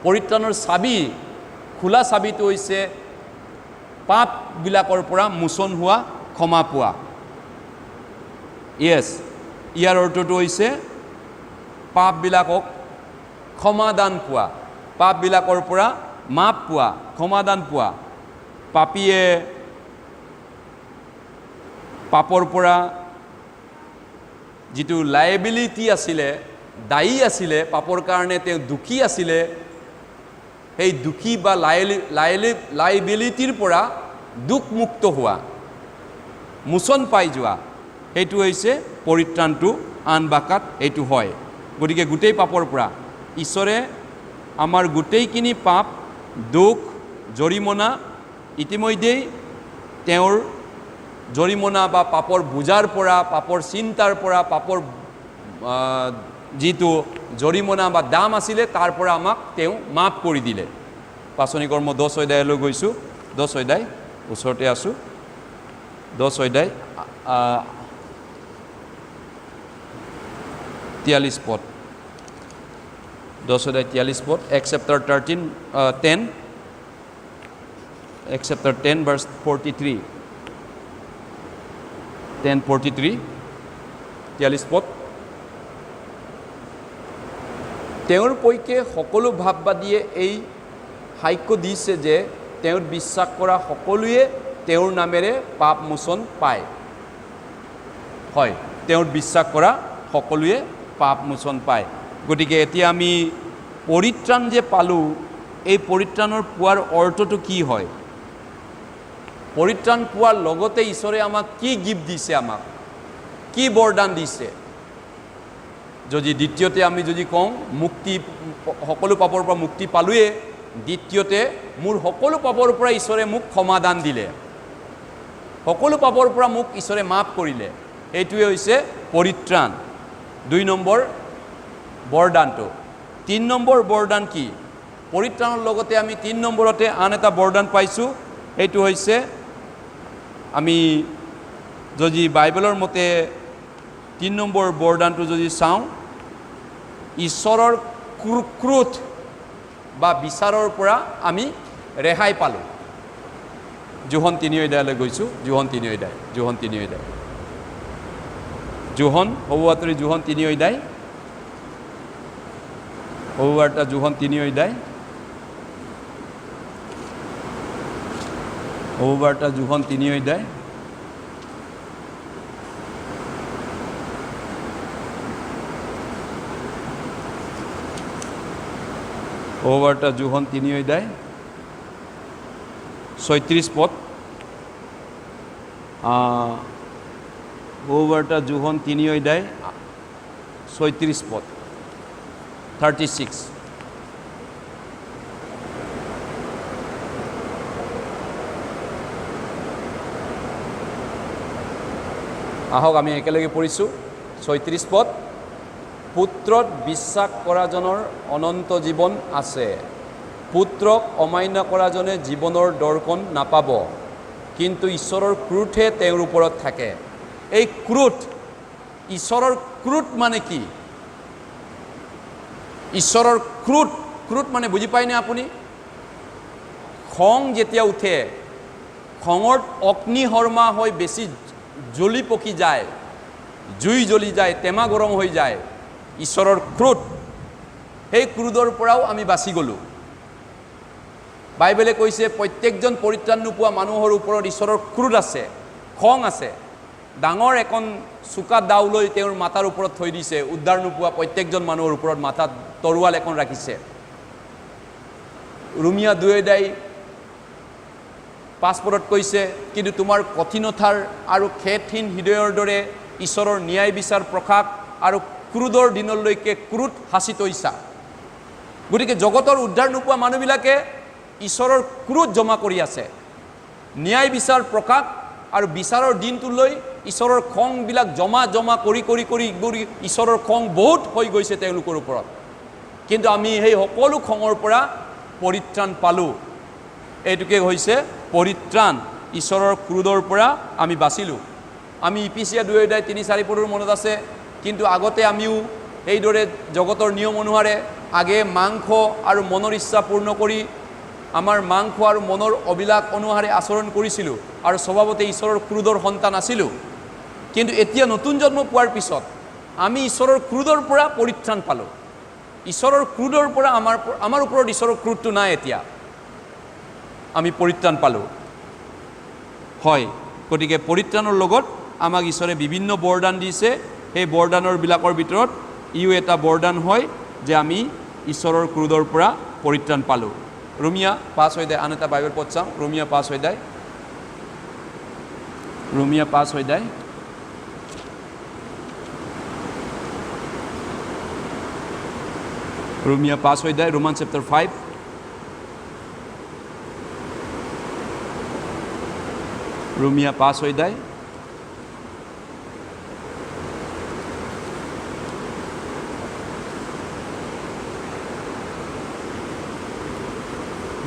পৰিত্ৰাণৰ চাবি, খোলা চাবিটো হৈছে পাপবিলাকৰ পৰা মোচন হোৱা, ক্ষমা পোৱা। ইয়াৰ অৰ্থটো হৈছে পাপবিলাকক ক্ষমাদান পোৱা, পাপবিলাকৰ পৰা মাপ পোৱা, ক্ষমাদান পোৱা। পাপীয়ে পাপৰ পৰা যিটো লাইবিলিটি আছিলে, দায়ী আছিলে, পাপৰ কাৰণে তেওঁ দুখী আছিলে, সেই দুখী বা লাইবিলিটিৰ পৰা দুখমুক্ত হোৱা, মোচন পাই যোৱা, সেইটো হৈছে পৰিত্ৰাণটো। আন ভাষাত এইটো হয়। গতিকে গোটেই পাপৰ পৰা ঈশ্বৰে আমাৰ গোটেইখিনি পাপ, দুখ, জৰিমনা ইতিমধ্যেই তেওঁৰ জৰিমনা বা পাপৰ বোজাৰ পৰা, পাপৰ চিন্তাৰ পৰা, পাপৰ যিটো জৰিমনা বা দাম আছিলে তাৰ পৰা আমাক তেওঁ মাফ কৰি দিলে। পাচনি কৰ্ম 10 অধ্যায়লৈ গৈছোঁ। 10 অধ্যায় ওচৰতে আছোঁ। 10 অধ্যায় 43 পদ। 10 অধ্যায় 43 পদ। Acts chapter 10 Acts chapter 10 verse 43 10:43 43 পদ। তেওঁৰ পৈকে সকলো ভাৱবাদীয়ে এই সাক্ষ্য দিছে যে তেওঁৰ বিশ্বাস কৰা সকলোৱে তেওঁৰ নামেৰে পাপ মোচন পায়। হয়, তেওঁৰ বিশ্বাস কৰা সকলোৱে পাপ মোচন পায়। গতিকে এতিয়া আমি পৰিত্ৰাণ যে পালোঁ, এই পৰিত্ৰাণৰ পোৱাৰ অৰ্থটো কি হয়? পৰিত্ৰাণ পোৱাৰ লগতে ঈশ্বৰে আমাক কি গিফ্ট দিছে, আমাক কি বৰদান দিছে? যদি দ্বিতীয়তে আমি যদি কওঁ মুক্তি, সকলো পাপৰ পৰা মুক্তি পালোৱে, দ্বিতীয়তে মোৰ সকলো পাপৰ পৰা ঈশ্বৰে মোক ক্ষমাদান দিলে, সকলো পাপৰ পৰা মোক ঈশ্বৰে মাফ কৰিলে। এইটোৱে হৈছে পৰিত্ৰাণ। 2 নম্বৰ বৰদানটো। 3 নম্বৰ বৰদান কি? পৰিত্ৰাণৰ লগতে আমি 3 নম্বৰতে আন এটা বৰদান পাইছোঁ। সেইটো হৈছে, আমি যদি বাইবেলৰ মতে 3 নম্বৰ বৰদানটো যদি চাওঁ, ঈশ্বৰৰ ক্ৰোধ বা বিচাৰৰ পৰা আমি ৰেহাই পালোঁ। জোহন 3 অধ্যায়লৈ গৈছোঁ। জোহন 3 অধ্যায় জোহন 3 অধ্যায় জোহন সৌৱাৰ্তা জোহন 3 অধ্যায় সৌৱাৰ্তা জোহন 3 অধ্যায় সৌৱাৰ্তা জোহন 3 অধ্যায় সৌৱাৰ্তা জোহন 3 অধ্যায় 36 পদ। সৌৱাৰ্তা জোহন 3 অধ্যায় 36 পদ 36। আহক আমি একেলগে পঢ়িছোঁ। 36 পদ। পুত্ৰত বিশ্বাস কৰাজনৰ অনন্ত জীৱন আছে, পুত্ৰক অমান্য কৰাজনে জীৱনৰ দৰ্শন নাপাব, কিন্তু ঈশ্বৰৰ ক্ৰোধহে তেওঁৰ ওপৰত থাকে। এই ক্ৰোধ, ঈশ্বৰৰ ক্ৰোধ মানে কি? ঈশ্বৰৰ ক্ৰোধ, ক্ৰোধ মানে বুজি পায়নে আপুনি? খং যেতিয়া উঠে, খঙত অগ্নিশৰ্মা হৈ বেছি জ্বলি পকি যায়, জুই জ্বলি যায়, টেমা গৰম হৈ যায়, ঈশ্বৰৰ ক্ৰোধ। সেই ক্ৰোধৰ পৰাও আমি বাচি গ'লোঁ। বাইবেলে কৈছে প্ৰত্যেকজন পৰিত্ৰাণ নোপোৱা মানুহৰ ওপৰত ঈশ্বৰৰ ক্ৰোধ আছে, খং আছে। ডাঙৰ এখন চোকা দাও লৈ তেওঁৰ মাথাৰ ওপৰত থৈ দিছে। উদ্ধাৰ নোপোৱা প্ৰত্যেকজন মানুহৰ ওপৰত মাথাত তৰোৱাল এখন ৰাখিছে। ৰোমিয়া 2 অধ্যায় 5 পদত কৈছে, কিন্তু তোমাৰ কঠিনতাৰ আৰু খেদহীন হৃদয়ৰ দৰে ঈশ্বৰৰ ন্যায় বিচাৰ প্ৰকাশ আৰু ক্ৰোধৰ দিনলৈকে ক্ৰোধ সাঁচি থৈছা। গতিকে জগতৰ উদ্ধাৰ নোপোৱা মানুহবিলাকে ঈশ্বৰৰ ক্ৰোধ জমা কৰি আছে। ন্যায় বিচাৰ প্ৰকাশ আৰু বিচাৰৰ দিনটোলৈ ঈশ্বৰৰ খংবিলাক জমা জমা কৰি কৰি কৰি কৰি ঈশ্বৰৰ খং বহুত হৈ গৈছে তেওঁলোকৰ ওপৰত। কিন্তু আমি সেই সকলো খঙৰ পৰা পৰিত্ৰাণ পালোঁ। এইটোকে হৈছে পৰিত্ৰাণ। ঈশ্বৰৰ ক্ৰোধৰ পৰা আমি বাচিলোঁ। আমি ইফিছিয়া 2 অধ্যায় 3-4 পদৰ মনত আছে। কিন্তু আগতে আমিও এইদৰে জগতৰ নিয়ম অনুসাৰে আগে মাংস আৰু মনৰ ইচ্ছা পূৰ্ণ কৰি আমাৰ মাংস আৰু মনৰ অভিলাষ অনুসাৰে আচৰণ কৰিছিলোঁ আৰু স্বভাৱতে ঈশ্বৰৰ ক্ৰোধৰ সন্তান আছিলোঁ। কিন্তু এতিয়া নতুন জন্ম পোৱাৰ পিছত আমি ঈশ্বৰৰ ক্ৰোধৰ পৰা পৰিত্ৰাণ পালোঁ। ঈশ্বৰৰ ক্ৰোধৰ পৰা আমাৰ ওপৰত ঈশ্বৰৰ ক্ৰোধটো নাই। এতিয়া আমি পৰিত্ৰাণ পালোঁ। হয়, গতিকে পৰিত্ৰাণৰ লগত আমাক ঈশ্বৰে বিভিন্ন বৰদান দিছে। সেই বৰদানৰ বিলাকৰ ভিতৰত ইও এটা বৰদান হয় যে আমি ঈশ্বৰৰ ক্ৰোধৰ পৰা পৰিত্ৰাণ পালোঁ। ৰোমিয়া 5 অধ্যায়, আন এটা বাইবেল পদ চাওঁ, ৰোমিয়া 5 অধ্যায়, ৰোমিয়া 5 অধ্যায়, ৰোমিয়া 5 অধ্যায়, ৰোমান চেপ্টাৰ 5, ৰোমিয়া 5 অধ্যায়,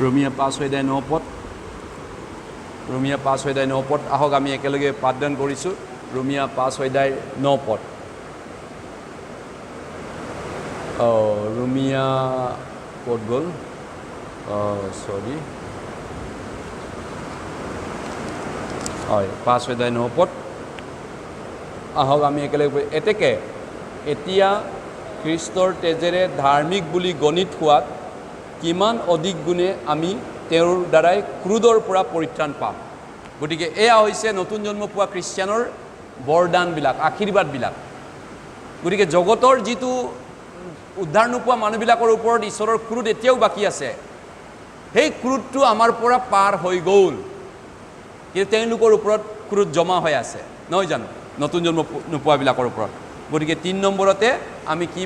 ৰোমিয়া 5 অধ্যায় 9 পদ, ৰোমিয়া 5 অধ্যায় 9 পদ। আহক আমি একেলগে পাঠদান কৰিছোঁ। ৰোমিয়া 5 অধ্যায় 9 পদ। ৰোমিয়া ক'ত গ'ল? চৰি, হয় 5 অধ্যায় 9 পদ। আহক আমি একেলগে। এতেকে এতিয়া খ্ৰীষ্টৰ তেজেৰে ধাৰ্মিক বুলি গণিত হোৱাত কিমান অধিক গুণে আমি তেওঁৰ দ্বাৰাই ক্ৰোধৰ পৰা পৰিত্ৰাণ পাম। গতিকে এয়া হৈছে নতুন জন্ম পোৱা খ্ৰীষ্টিয়ানৰ বৰদানবিলাক, আশীৰ্বাদবিলাক। গতিকে জগতৰ যিটো উদ্ধাৰ নোপোৱা মানুহবিলাকৰ ওপৰত ঈশ্বৰৰ ক্ৰোধ এতিয়াও বাকী আছে, সেই ক্ৰোধটো আমাৰ পৰা পাৰ হৈ গ'ল, কিন্তু তেওঁলোকৰ ওপৰত ক্ৰোধ জমা হৈ আছে, নহয় জানো, নতুন জন্ম নোপোৱাবিলাকৰ ওপৰত। গতিকে 3 নম্বৰতে আমি কি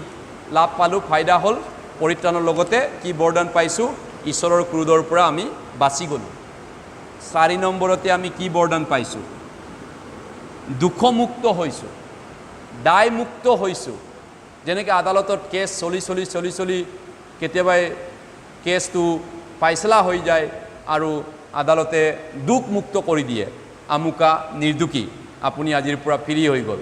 লাভ পালোঁ, ফাইদা হ'ল, পৰিত্ৰাণৰ লগতে কি বৰদান পাইছোঁ, ঈশ্বৰৰ ক্ৰোধৰ পৰা আমি বাচি গ'লোঁ। 4 নম্বৰতে আমি কি বৰদান পাইছোঁ, দুখমুক্ত হৈছোঁ, দায়মুক্ত হৈছোঁ। যেনেকৈ আদালতত কেছ চলি কেতিয়াবা কেছটো ফাইচলা হৈ যায় আৰু আদালতে দুখমুক্ত কৰি দিয়ে, আমুকা নিৰ্দোষী, আপুনি আজিৰ পৰা ফ্ৰী হৈ গ'ল,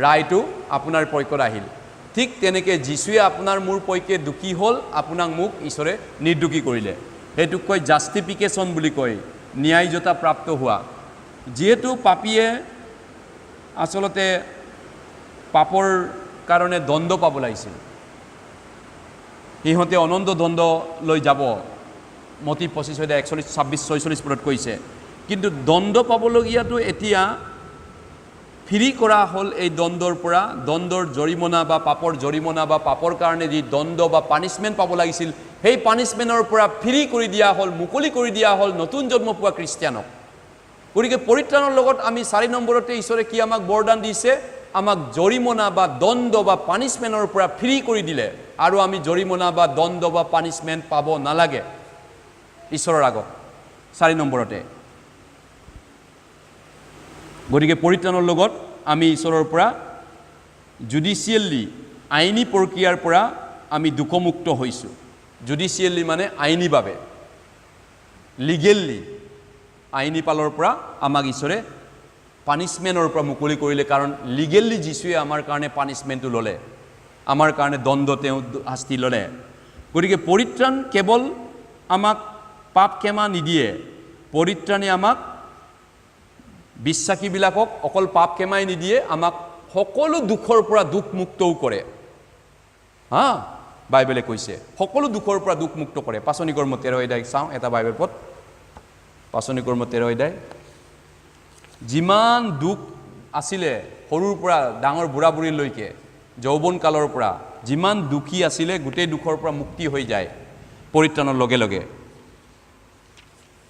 ৰায়টো আপোনাৰ পক্ষত আহিল। ঠিক তেনেকৈ যীশুৱে আপোনাৰ মোৰ পক্ষে দুখী হ'ল, আপোনাক মোক ঈশ্বৰে নিৰ্দোষী কৰিলে। সেইটোক কয় জাষ্টিফিকেশ্যন বুলি কয়, ন্যায়যতা প্ৰাপ্ত হোৱা। যিহেতু পাপীয়ে আচলতে পাপৰ কাৰণে দণ্ড পাব লাগিছিল, সিহঁতে অনন্ত দণ্ড লৈ যাব, মতি 25 অধ্যায় 41, 26, 46 পদত কৈছে। কিন্তু দণ্ড পাবলগীয়াটো এতিয়া ফ্ৰী কৰা হ'ল এই দণ্ডৰ পৰা। দণ্ডৰ জৰিমনা বা পাপৰ জৰিমনা বা পাপৰ কাৰণে যি দণ্ড বা পানিছমেণ্ট পাব লাগিছিল, সেই পানিছমেণ্টৰ পৰা ফ্ৰী কৰি দিয়া হ'ল, মুকলি কৰি দিয়া হ'ল নতুন জন্ম পোৱা খ্ৰীষ্টিয়ানক। গতিকে পৰিত্ৰাণৰ লগত আমি 4 নম্বৰতে ঈশ্বৰে কি আমাক বৰদান দিছে, আমাক জৰিমনা বা দণ্ড বা পানিছমেণ্টৰ পৰা ফ্ৰী কৰি দিলে, আৰু আমি জৰিমনা বা দণ্ড বা পানিছমেণ্ট পাব নালাগে ঈশ্বৰৰ আগত 4 নম্বৰতে। গতিকে পৰিত্ৰাণৰ লগত আমি ঈশ্বৰৰ পৰা জুডিচিয়েলি, আইনী প্ৰক্ৰিয়াৰ পৰা আমি দুখমুক্ত হৈছোঁ। জুডিচিয়েলি মানে আইনীভাৱে, লিগেলি, আইনী পালৰ পৰা আমাক ঈশ্বৰে পানিছমেণ্টৰ পৰা মুকলি কৰিলে। কাৰণ লিগেলি যীশুৱে আমাৰ কাৰণে পানিছমেণ্টটো ল'লে, আমাৰ কাৰণে দণ্ড তেওঁ শাস্তি ল'লে। গতিকে পৰিত্ৰাণ কেৱল আমাক পাপ ক্ষমা নিদিয়ে, পৰিত্ৰাণে আমাক বিশ্বাসীবিলাকক অকল পাপ ক্ষমাই নিদিয়ে, আমাক সকলো দুখৰ পৰা দুখমুক্তও কৰে। বাইবেলে কৈছে সকলো দুখৰ পৰা দুখমুক্ত কৰে। পাচনি কৰ্ম 13 অধ্যায় চাওঁ এটা বাইবেল পদ, পাচনি কৰ্ম 13 অধ্যায়। যিমান দুখ আছিলে সৰুৰ পৰা ডাঙৰ বুঢ়া বুঢ়ীলৈকে, যৌৱন কালৰ পৰা যিমান দুখী আছিলে, গোটেই দুখৰ পৰা মুক্তি হৈ যায় পৰিত্ৰাণৰ লগে লগে।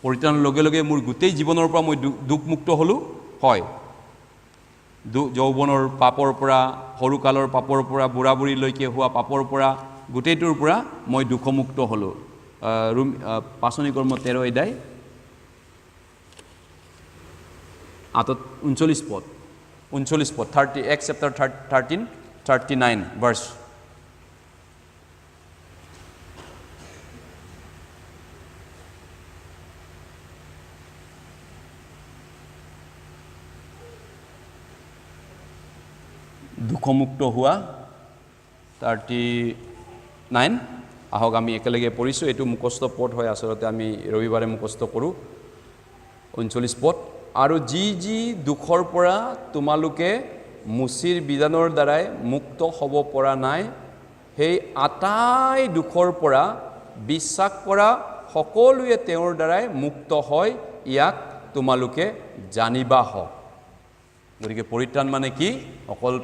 পৰিত্ৰাণৰ লগে লগে মোৰ গোটেই জীৱনৰ পৰা মই দুখমুক্ত হ'লোঁ। হয়, যৌৱনৰ পাপৰ পৰা, সৰুকালৰ পাপৰ পৰা, বুঢ়া বুঢ়ীলৈকে হোৱা পাপৰ পৰা, গোটেইটোৰ পৰা মই দুখমুক্ত হ'লোঁ। পাচনি কৰ্ম 13 অধ্যায় 39 পদ, 31 চেপ্টাৰ 13, 39 ভাৰ্ছ। দুখমুক্ত হোৱা 39। আহক আমি একেলগে পঢ়িছোঁ। এইটো মুখস্থ পদ হয়, আচলতে আমি ৰবিবাৰে মুখস্থ কৰোঁ। 39 পদ। আৰু যি যি দুখৰ পৰা তোমালোকে মুচিৰ বিধানৰ দ্বাৰাই মুক্ত হ'ব পৰা নাই, সেই আটাই দুখৰ পৰা বিশ্বাস কৰা সকলোৱে তেওঁৰ দ্বাৰাই মুক্ত হয়, ইয়াক তোমালোকে জানিবা হওক। গতিকে পৰিত্ৰাণ মানে কি? অকল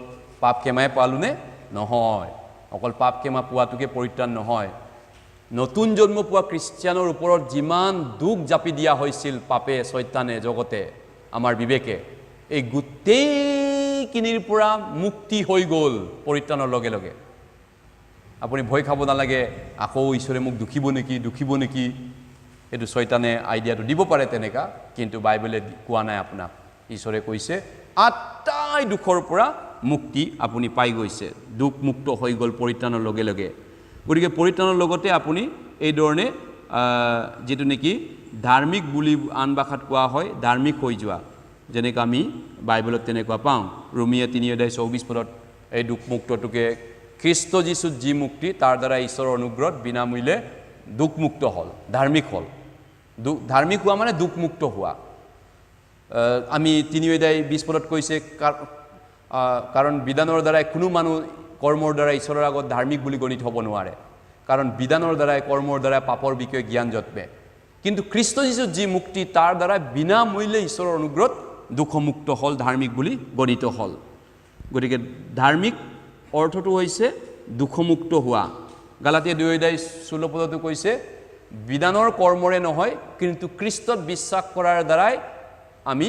পাপ ক্ষমাই পালোনে? নহয়। অকল পাপ ক্ষমা পোৱাটোকে পৰিত্ৰাণ নহয়, নতুন জন্ম পোৱা খ্ৰীষ্টিয়ানৰ ওপৰত যিমান দুখ জাপি দিয়া হৈছিল পাপে, শয়তানে, জগতে, আমাৰ বিবেকে, এই গোটেইখিনিৰ পৰা মুক্তি হৈ গ'ল পৰিত্ৰাণৰ লগে লগে। আপুনি ভয় খাব নালাগে, আকৌ ঈশ্বৰে মোক দুখিব নেকি। এইটো শয়তানে আইডিয়াটো দিব পাৰে তেনেকা, কিন্তু বাইবেলে কোৱা নাই আপোনাক। ঈশ্বৰে কৈছে আটাই দুখৰ পৰা মুক্তি আপুনি পাই গৈছে, দুখ মুক্ত হৈ গ'ল পৰিত্ৰাণৰ লগে লগে। গতিকে পৰিত্ৰাণৰ লগতে আপুনি এই ধৰণে যেটো নেকি ধাৰ্মিক বুলি আন ভাষাত কোৱা হয়, ধাৰ্মিক হৈ যোৱা, যেনেকৈ আমি বাইবেলত তেনেকুৱা পাওঁ। ৰোমিয়া 3:24 এই দুখ মুক্তটোকে খ্ৰীষ্ট যীশুত যি মুক্তি, তাৰ দ্বাৰা ঈশ্বৰৰ অনুগ্ৰহত বিনামূল্যে দুখ মুক্ত হ'ল, ধাৰ্মিক হ'ল। ধাৰ্মিক হোৱা মানে দুখ মুক্ত হোৱা। আমি 3:20 কৈছে, কাৰণ বিধানৰ দ্বাৰাই কোনো মানুহ কৰ্মৰ দ্বাৰা ঈশ্বৰৰ আগত ধাৰ্মিক বুলি গণিত হ'ব নোৱাৰে, কাৰণ বিধানৰ দ্বাৰাই কৰ্মৰ দ্বাৰাই পাপৰ বিষয়ে জ্ঞান জন্মে। কিন্তু খ্ৰীষ্ট যীশুত যি মুক্তি, তাৰ দ্বাৰা বিনামূল্যে ঈশ্বৰৰ অনুগ্ৰহত দুখমুক্ত হ'ল, ধাৰ্মিক বুলি গণিত হ'ল। গতিকে ধাৰ্মিক অৰ্থটো হৈছে দুখমুক্ত হোৱা। গালাতিয়া 2:16 কৈছে বিধানৰ কৰ্মৰে নহয়, কিন্তু খ্ৰীষ্টত বিশ্বাস কৰাৰ দ্বাৰাই আমি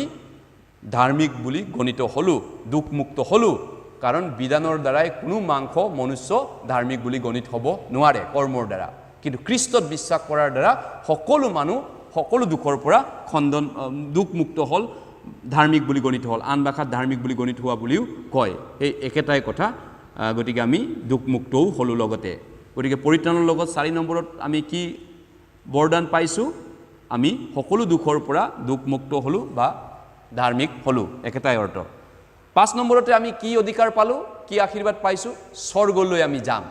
ধাৰ্মিক বুলি গণিত হ'লোঁ, দুখমুক্ত হ'লোঁ। কাৰণ বিধানৰ দ্বাৰাই কোনো মাংস মনুষ্য ধাৰ্মিক বুলি গণিত হ'ব নোৱাৰে কৰ্মৰ দ্বাৰা, কিন্তু খ্ৰীষ্টত বিশ্বাস কৰাৰ দ্বাৰা সকলো মানুহ সকলো দুখৰ পৰা দুখমুক্ত হ'ল, ধাৰ্মিক বুলি গণিত হ'ল। আন ভাষাত ধাৰ্মিক বুলি গণিত হোৱা বুলিও কয়, সেই একেটাই কথা। গতিকে আমি দুখমুক্তও হ'লোঁ লগতে। গতিকে পৰিত্ৰাণৰ লগত 4 নম্বৰত আমি কি বৰদান পাইছোঁ? আমি সকলো দুখৰ পৰা দুখমুক্ত হ'লোঁ বা ধাৰ্মিক হ'লোঁ, একেটাই অৰ্থ। 5 নম্বৰতে আমি কি অধিকাৰ পালোঁ, কি আশীৰ্বাদ পাইছোঁ? স্বৰ্গলৈ আমি যাম।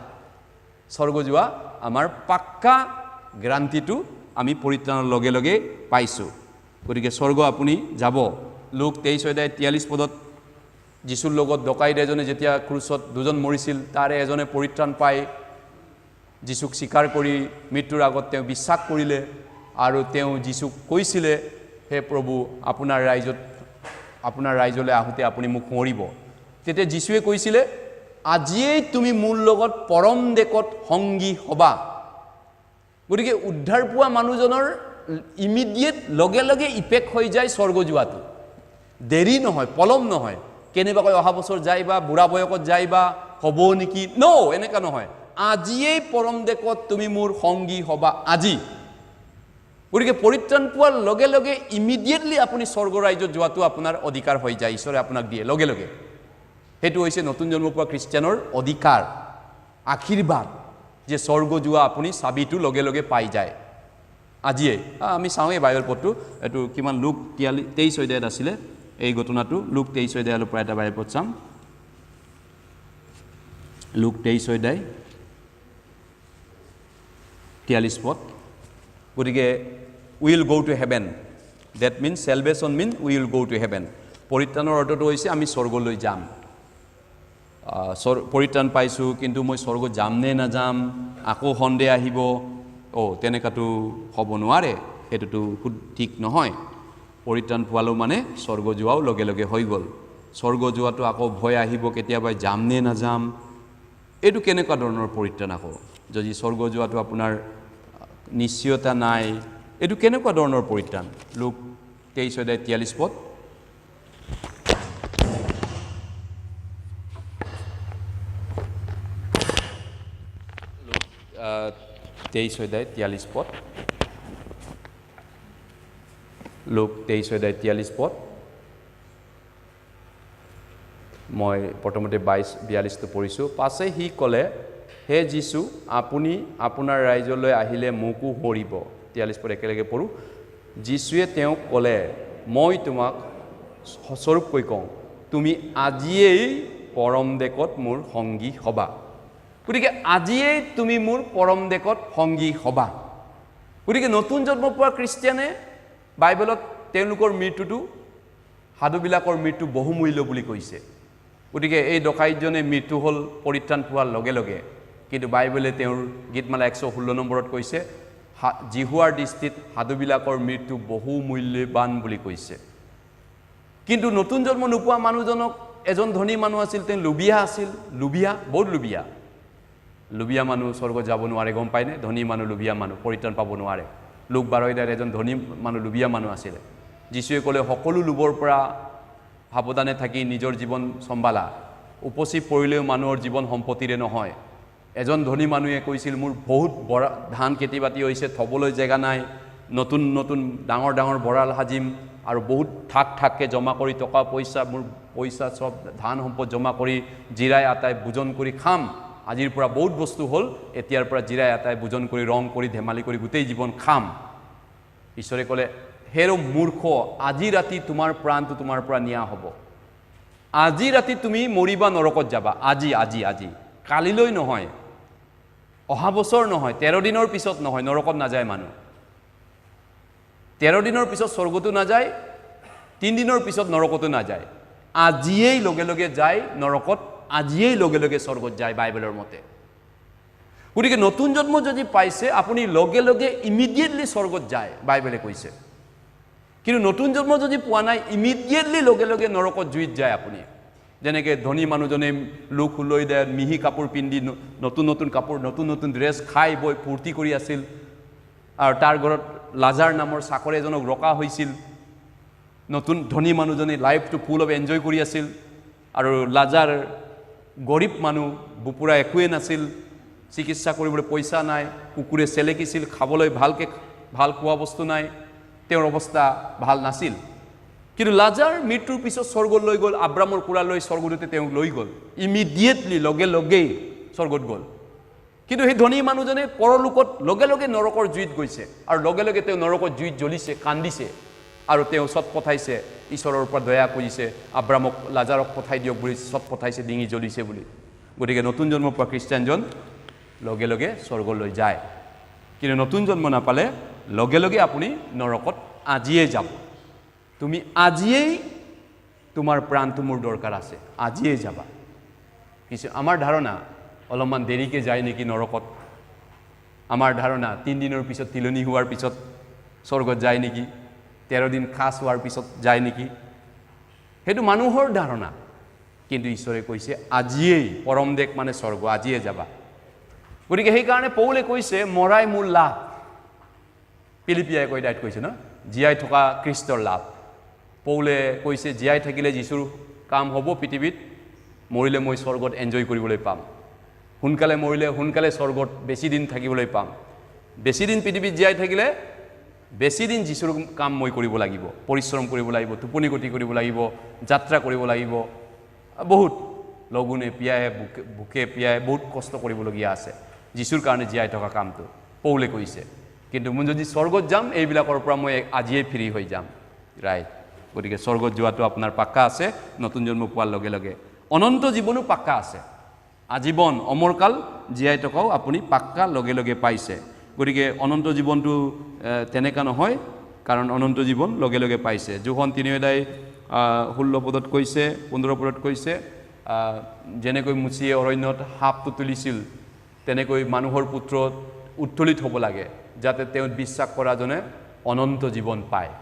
স্বৰ্গ যোৱা আমাৰ পাক্কা গ্ৰান্তিটো আমি পৰিত্ৰাণৰ লগে লগে পাইছোঁ। গতিকে স্বৰ্গ আপুনি যাব। লোক 23:43 যীশুৰ লগত ডকাইত এজনে যেতিয়া ক্ৰুচত দুজন মৰিছিল, তাৰে এজনে পৰিত্ৰাণ পাই যীশুক স্বীকাৰ কৰি মৃত্যুৰ আগত তেওঁ বিশ্বাস কৰিলে, আৰু তেওঁ যীশুক কৈছিলে, হে প্ৰভু, আপোনাৰ ৰাইজলৈ আহোঁতে আপুনি মোক মৰিব। তেতিয়া যীশুৱে কৈছিলে, আজিয়েই তুমি মোৰ লগত পৰম দেশত সংগী হ'বা। গতিকে উদ্ধাৰ পোৱা মানুহজনৰ ইমিডিয়েট লগে লগে ইফেক্ট হৈ যায় স্বৰ্গ যোৱাটো, দেৰি নহয়, পলম নহয়। কেনেবাকৈ অহা বছৰ যায় বা বুঢ়া বয়সত যায় বা হ'ব নেকি, এনেকা নহয়। আজিয়েই পৰম দেশত তুমি মোৰ সংগী হ'বা, আজি। গতিকে পৰিত্ৰাণ পোৱাৰ লগে লগে ইমিডিয়েটলি আপুনি স্বৰ্গ ৰাজ্যত যোৱাটো আপোনাৰ অধিকাৰ হৈ যায়, ঈশ্বৰে আপোনাক দিয়ে লগে লগে। সেইটো হৈছে নতুন জন্ম পোৱা খ্ৰীষ্টিয়ানৰ অধিকাৰ, আশীৰ্বাদ, যে স্বৰ্গ যোৱা আপুনি চাবিটো লগে লগে পাই যায় আজিয়ে। আমি চাওঁ এই বাইবেল পদটো, এইটো কিমান লোক 23 আছিলে এই ঘটনাটো। লোক 23 পৰা এটা বাইবেল পদ চাম। লোক 23:43। গতিকে will go to heaven, that means salvation will go to heaven. পৰিত্ৰাণৰ অৰ্থটো হৈছে আমি স্বৰ্গলৈ যাম। পৰিত্ৰাণ পাইছোঁ, কিন্তু মই স্বৰ্গ যাম নে নাযাম, আকৌ সন্দেহ আহিব, তেনেকুৱাটো হ'ব নোৱাৰে, সেইটোতো ঠিক নহয়। পৰিত্ৰাণ পোৱালো মানে স্বৰ্গ যোৱাও লগে লগে হৈ গ'ল। স্বৰ্গ যোৱাটো আকৌ ভয় আহিব কেতিয়াবা, যাম নে নাযাম, এইটো কেনেকুৱা ধৰণৰ পৰিত্ৰাণ? আকৌ যদি স্বৰ্গ যোৱাটো আপোনাৰ নিশ্চয়তা নাই, এইটো কেনেকুৱা ধৰণৰ পৰিত্ৰাণ? লোক 23:43। 23:43 লোক 23:43 মই প্ৰথমতে 22-42 পঢ়িছোঁ। পাছে সি ক'লে, হে যীশু, আপুনি আপোনাৰ ৰাইজলৈ আহিলে মোকো সৰিব। 43 একেলগে পঢ়োঁ। যীশুৱে তেওঁক ক'লে, মই তোমাক সস্বৰূপকৈ কওঁ, তুমি আজিয়েই পৰম দেশত মোৰ সংগী হ'বা। গতিকে আজিয়েই তুমি মোৰ পৰম দেশত সংগী হ'বা। গতিকে নতুন জন্ম পোৱা খ্ৰীষ্টিয়ানে বাইবেলত তেওঁলোকৰ মৃত্যুটো, সাধুবিলাকৰ মৃত্যু বহুমূল্য বুলি কৈছে। গতিকে এই ডকাইতজনে মৃত্যু হ'ল পৰিত্ৰাণ পোৱাৰ লগে লগে, কিন্তু বাইবেলে তেওঁৰ গীতমালা 116 নম্বৰত কৈছে, জিহুৱাৰ দৃষ্টিত সাধুবিলাকৰ মৃত্যু বহু মূল্যৱান বুলি কৈছে। কিন্তু নতুন জন্ম নোপোৱা মানুহজনক এজন ধনী মানুহ আছিল, তেওঁ লুবিয়া আছিল, বহুত লুবিয়া মানুহ স্বৰ্গত যাব নোৱাৰে, গম পায়নে? ধনী মানুহ, লুবিয়া মানুহ পৰিত্ৰাণ পাব নোৱাৰে। লোক 12 এজন ধনী মানুহ, লুবিয়া মানুহ আছিলে। যীশুৱে ক'লে সকলো লোভৰ পৰা সাৱধানে থাকি নিজৰ জীৱন চম্ভালা, উপচি পৰিলেও মানুহৰ জীৱন সম্পত্তিৰে নহয়। এজন ধনী মানুহে কৈছিল, মোৰ বহুত ধান খেতি বাতি হৈছে, থবলৈ জেগা নাই, নতুন নতুন ডাঙৰ ডাঙৰ ভঁৰাল সাজিম আৰু বহুত ঠাককৈ জমা কৰি টকা পইচা, মোৰ পইচা চব ধান সম্পদ জমা কৰি জিৰাই আটাই ভোজন কৰি খাম। আজিৰ পৰা বহুত বস্তু হ'ল, এতিয়াৰ পৰা জিৰাই আটাই ভোজন কৰি ৰং কৰি ধেমালি কৰি গোটেই জীৱন খাম। ঈশ্বৰে ক'লে, হেৰ মূৰ্খ, আজি ৰাতি তোমাৰ প্ৰাণটো তোমাৰ পৰা নিয়া হ'ব। আজি ৰাতি তুমি মৰিবা, নৰকত যাবা। আজি কালিলৈ নহয়, অহা বছৰ নহয়, 13 দিনৰ পিছত নহয়, নৰকত নাযায় মানুহ। 13 দিনৰ পিছত স্বৰ্গতো নাযায়, 3 দিনৰ পিছত নৰকতো নাযায়। আজিয়েই লগে লগে যায় নৰকত, আজিয়েই লগে লগে স্বৰ্গত যায় বাইবেলৰ মতে। গতিকে নতুন জন্ম যদি পাইছে, আপুনি লগে লগে ইমিডিয়েটলি স্বৰ্গত যায়, বাইবেলে কৈছে। কিন্তু নতুন জন্ম যদি পোৱা নাই, ইমিডিয়েটলি লগে লগে নৰকত জুইত যায় আপুনি। যেনেকৈ ধনী মানুহজনে লোক লৈ দিয়ে, মিহি কাপোৰ পিন্ধি, নতুন নতুন কাপোৰ, নতুন নতুন ড্ৰেছ খাই বৈ ফূৰ্তি কৰি আছিল, আৰু তাৰ ঘৰত লাজাৰ নামৰ চাকৰি এজনক ৰখা হৈছিল। নতুন ধনী মানুহজনে লাইফটো ফুল অফ এনজয় কৰি আছিল, আৰু লাজাৰ গৰীব মানুহ, বুপুৰা একোৱে নাছিল, চিকিৎসা কৰিবলৈ পইচা নাই, কুকুৰে চেলেকিছিল, খাবলৈ ভাল খোৱা বস্তু নাই, তেওঁৰ অৱস্থা ভাল নাছিল। কিন্তু লাজাৰ মৃত্যুৰ পিছত স্বৰ্গত লৈ গ'ল, আব্ৰামৰ কোৰা লৈ স্বৰ্গদূতে তেওঁক লৈ গ'ল, ইমিডিয়েটলি লগে লগেই স্বৰ্গত গ'ল। কিন্তু সেই ধনী মানুহজনে পৰলোকত লগে লগে নৰকৰ জুইত গৈছে, আৰু লগে লগে তেওঁ নৰকত জুইত জ্বলিছে, কান্দিছে, আৰু তেওঁ চট পঠাইছে, ঈশ্বৰৰ ওপৰত দয়া কৰিছে, আব্ৰামক লাজাৰক পঠাই দিয়ক বুলি চট পঠাইছে, ডিঙি জ্বলিছে বুলি। গতিকে নতুন জন্ম পোৱা খ্ৰীষ্টানজন লগে লগে স্বৰ্গলৈ যায়। কিন্তু নতুন জন্ম নাপালে লগে লগে আপুনি নৰকত আজিয়ে যাব। তুমি আজিয়েই, তোমাৰ প্ৰাণটো মোৰ দৰকাৰ আছে, আজিয়ে যাবা। কিছু আমাৰ ধাৰণা অলপমান দেৰিকৈ যায় নেকি নৰকত। আমাৰ ধাৰণা 3 দিনৰ পিছত, তিলনি হোৱাৰ পিছত স্বৰ্গত যায় নেকি, 13 দিন খাচ হোৱাৰ পিছত যায় নেকি, সেইটো মানুহৰ ধাৰণা। কিন্তু ঈশ্বৰে কৈছে আজিয়েই, পৰম দেশ মানে স্বৰ্গ, আজিয়ে যাবা। গতিকে সেইকাৰণে পৌলে কৈছে, মৰাই মোৰ লাভ। পিলিপিয়াই কৈ ডাইট কৈছে ন, জীয়াই থকা খ্ৰীষ্টৰ লাভ। পৌলে কৈছে, জীয়াই থাকিলে যীশুৰ কাম হ'ব পৃথিৱীত, মৰিলে মই স্বৰ্গত এনজয় কৰিবলৈ পাম। সোনকালে মৰিলে সোনকালে স্বৰ্গত বেছি দিন থাকিবলৈ পাম। বেছি দিন পৃথিৱীত জীয়াই থাকিলে বেছি দিন যীশুৰ কাম মই কৰিব লাগিব, পৰিশ্ৰম কৰিব লাগিব, টোপনি গতি কৰিব লাগিব, যাত্ৰা কৰিব লাগিব, বহুত লগুনে পিয়াহে ভোকে পিয়াহে বহুত কষ্ট কৰিবলগীয়া আছে যীশুৰ কাৰণে জীয়াই থকা কামটো, পৌলে কৈছে। কিন্তু মই যদি স্বৰ্গত যাম, এইবিলাকৰ পৰা মই আজিয়ে ফ্ৰী হৈ যাম, ৰাইট। গতিকে স্বৰ্গত যোৱাটো আপোনাৰ পাক্কা আছে নতুন জন্ম পোৱাৰ লগে লগে। অনন্ত জীৱনো পাক্কা আছে, আজীৱন অমৰকাল জীয়াই থকাও আপুনি পাক্কা লগে লগে পাইছে। গতিকে অনন্ত জীৱনটো তেনেকুৱা নহয়, কাৰণ অনন্ত জীৱন লগে লগে পাইছে। যোহন 3:16 পদত কৈছে, 15 পদত কৈছে, যেনেকৈ মুচিয়ে অৰণ্যত সাপটো তুলিছিল, তেনেকৈ মানুহৰ পুত্ৰ উত্তোলিত হ'ব লাগে, যাতে তেওঁ বিশ্বাস কৰাজনে অনন্ত জীৱন পায়।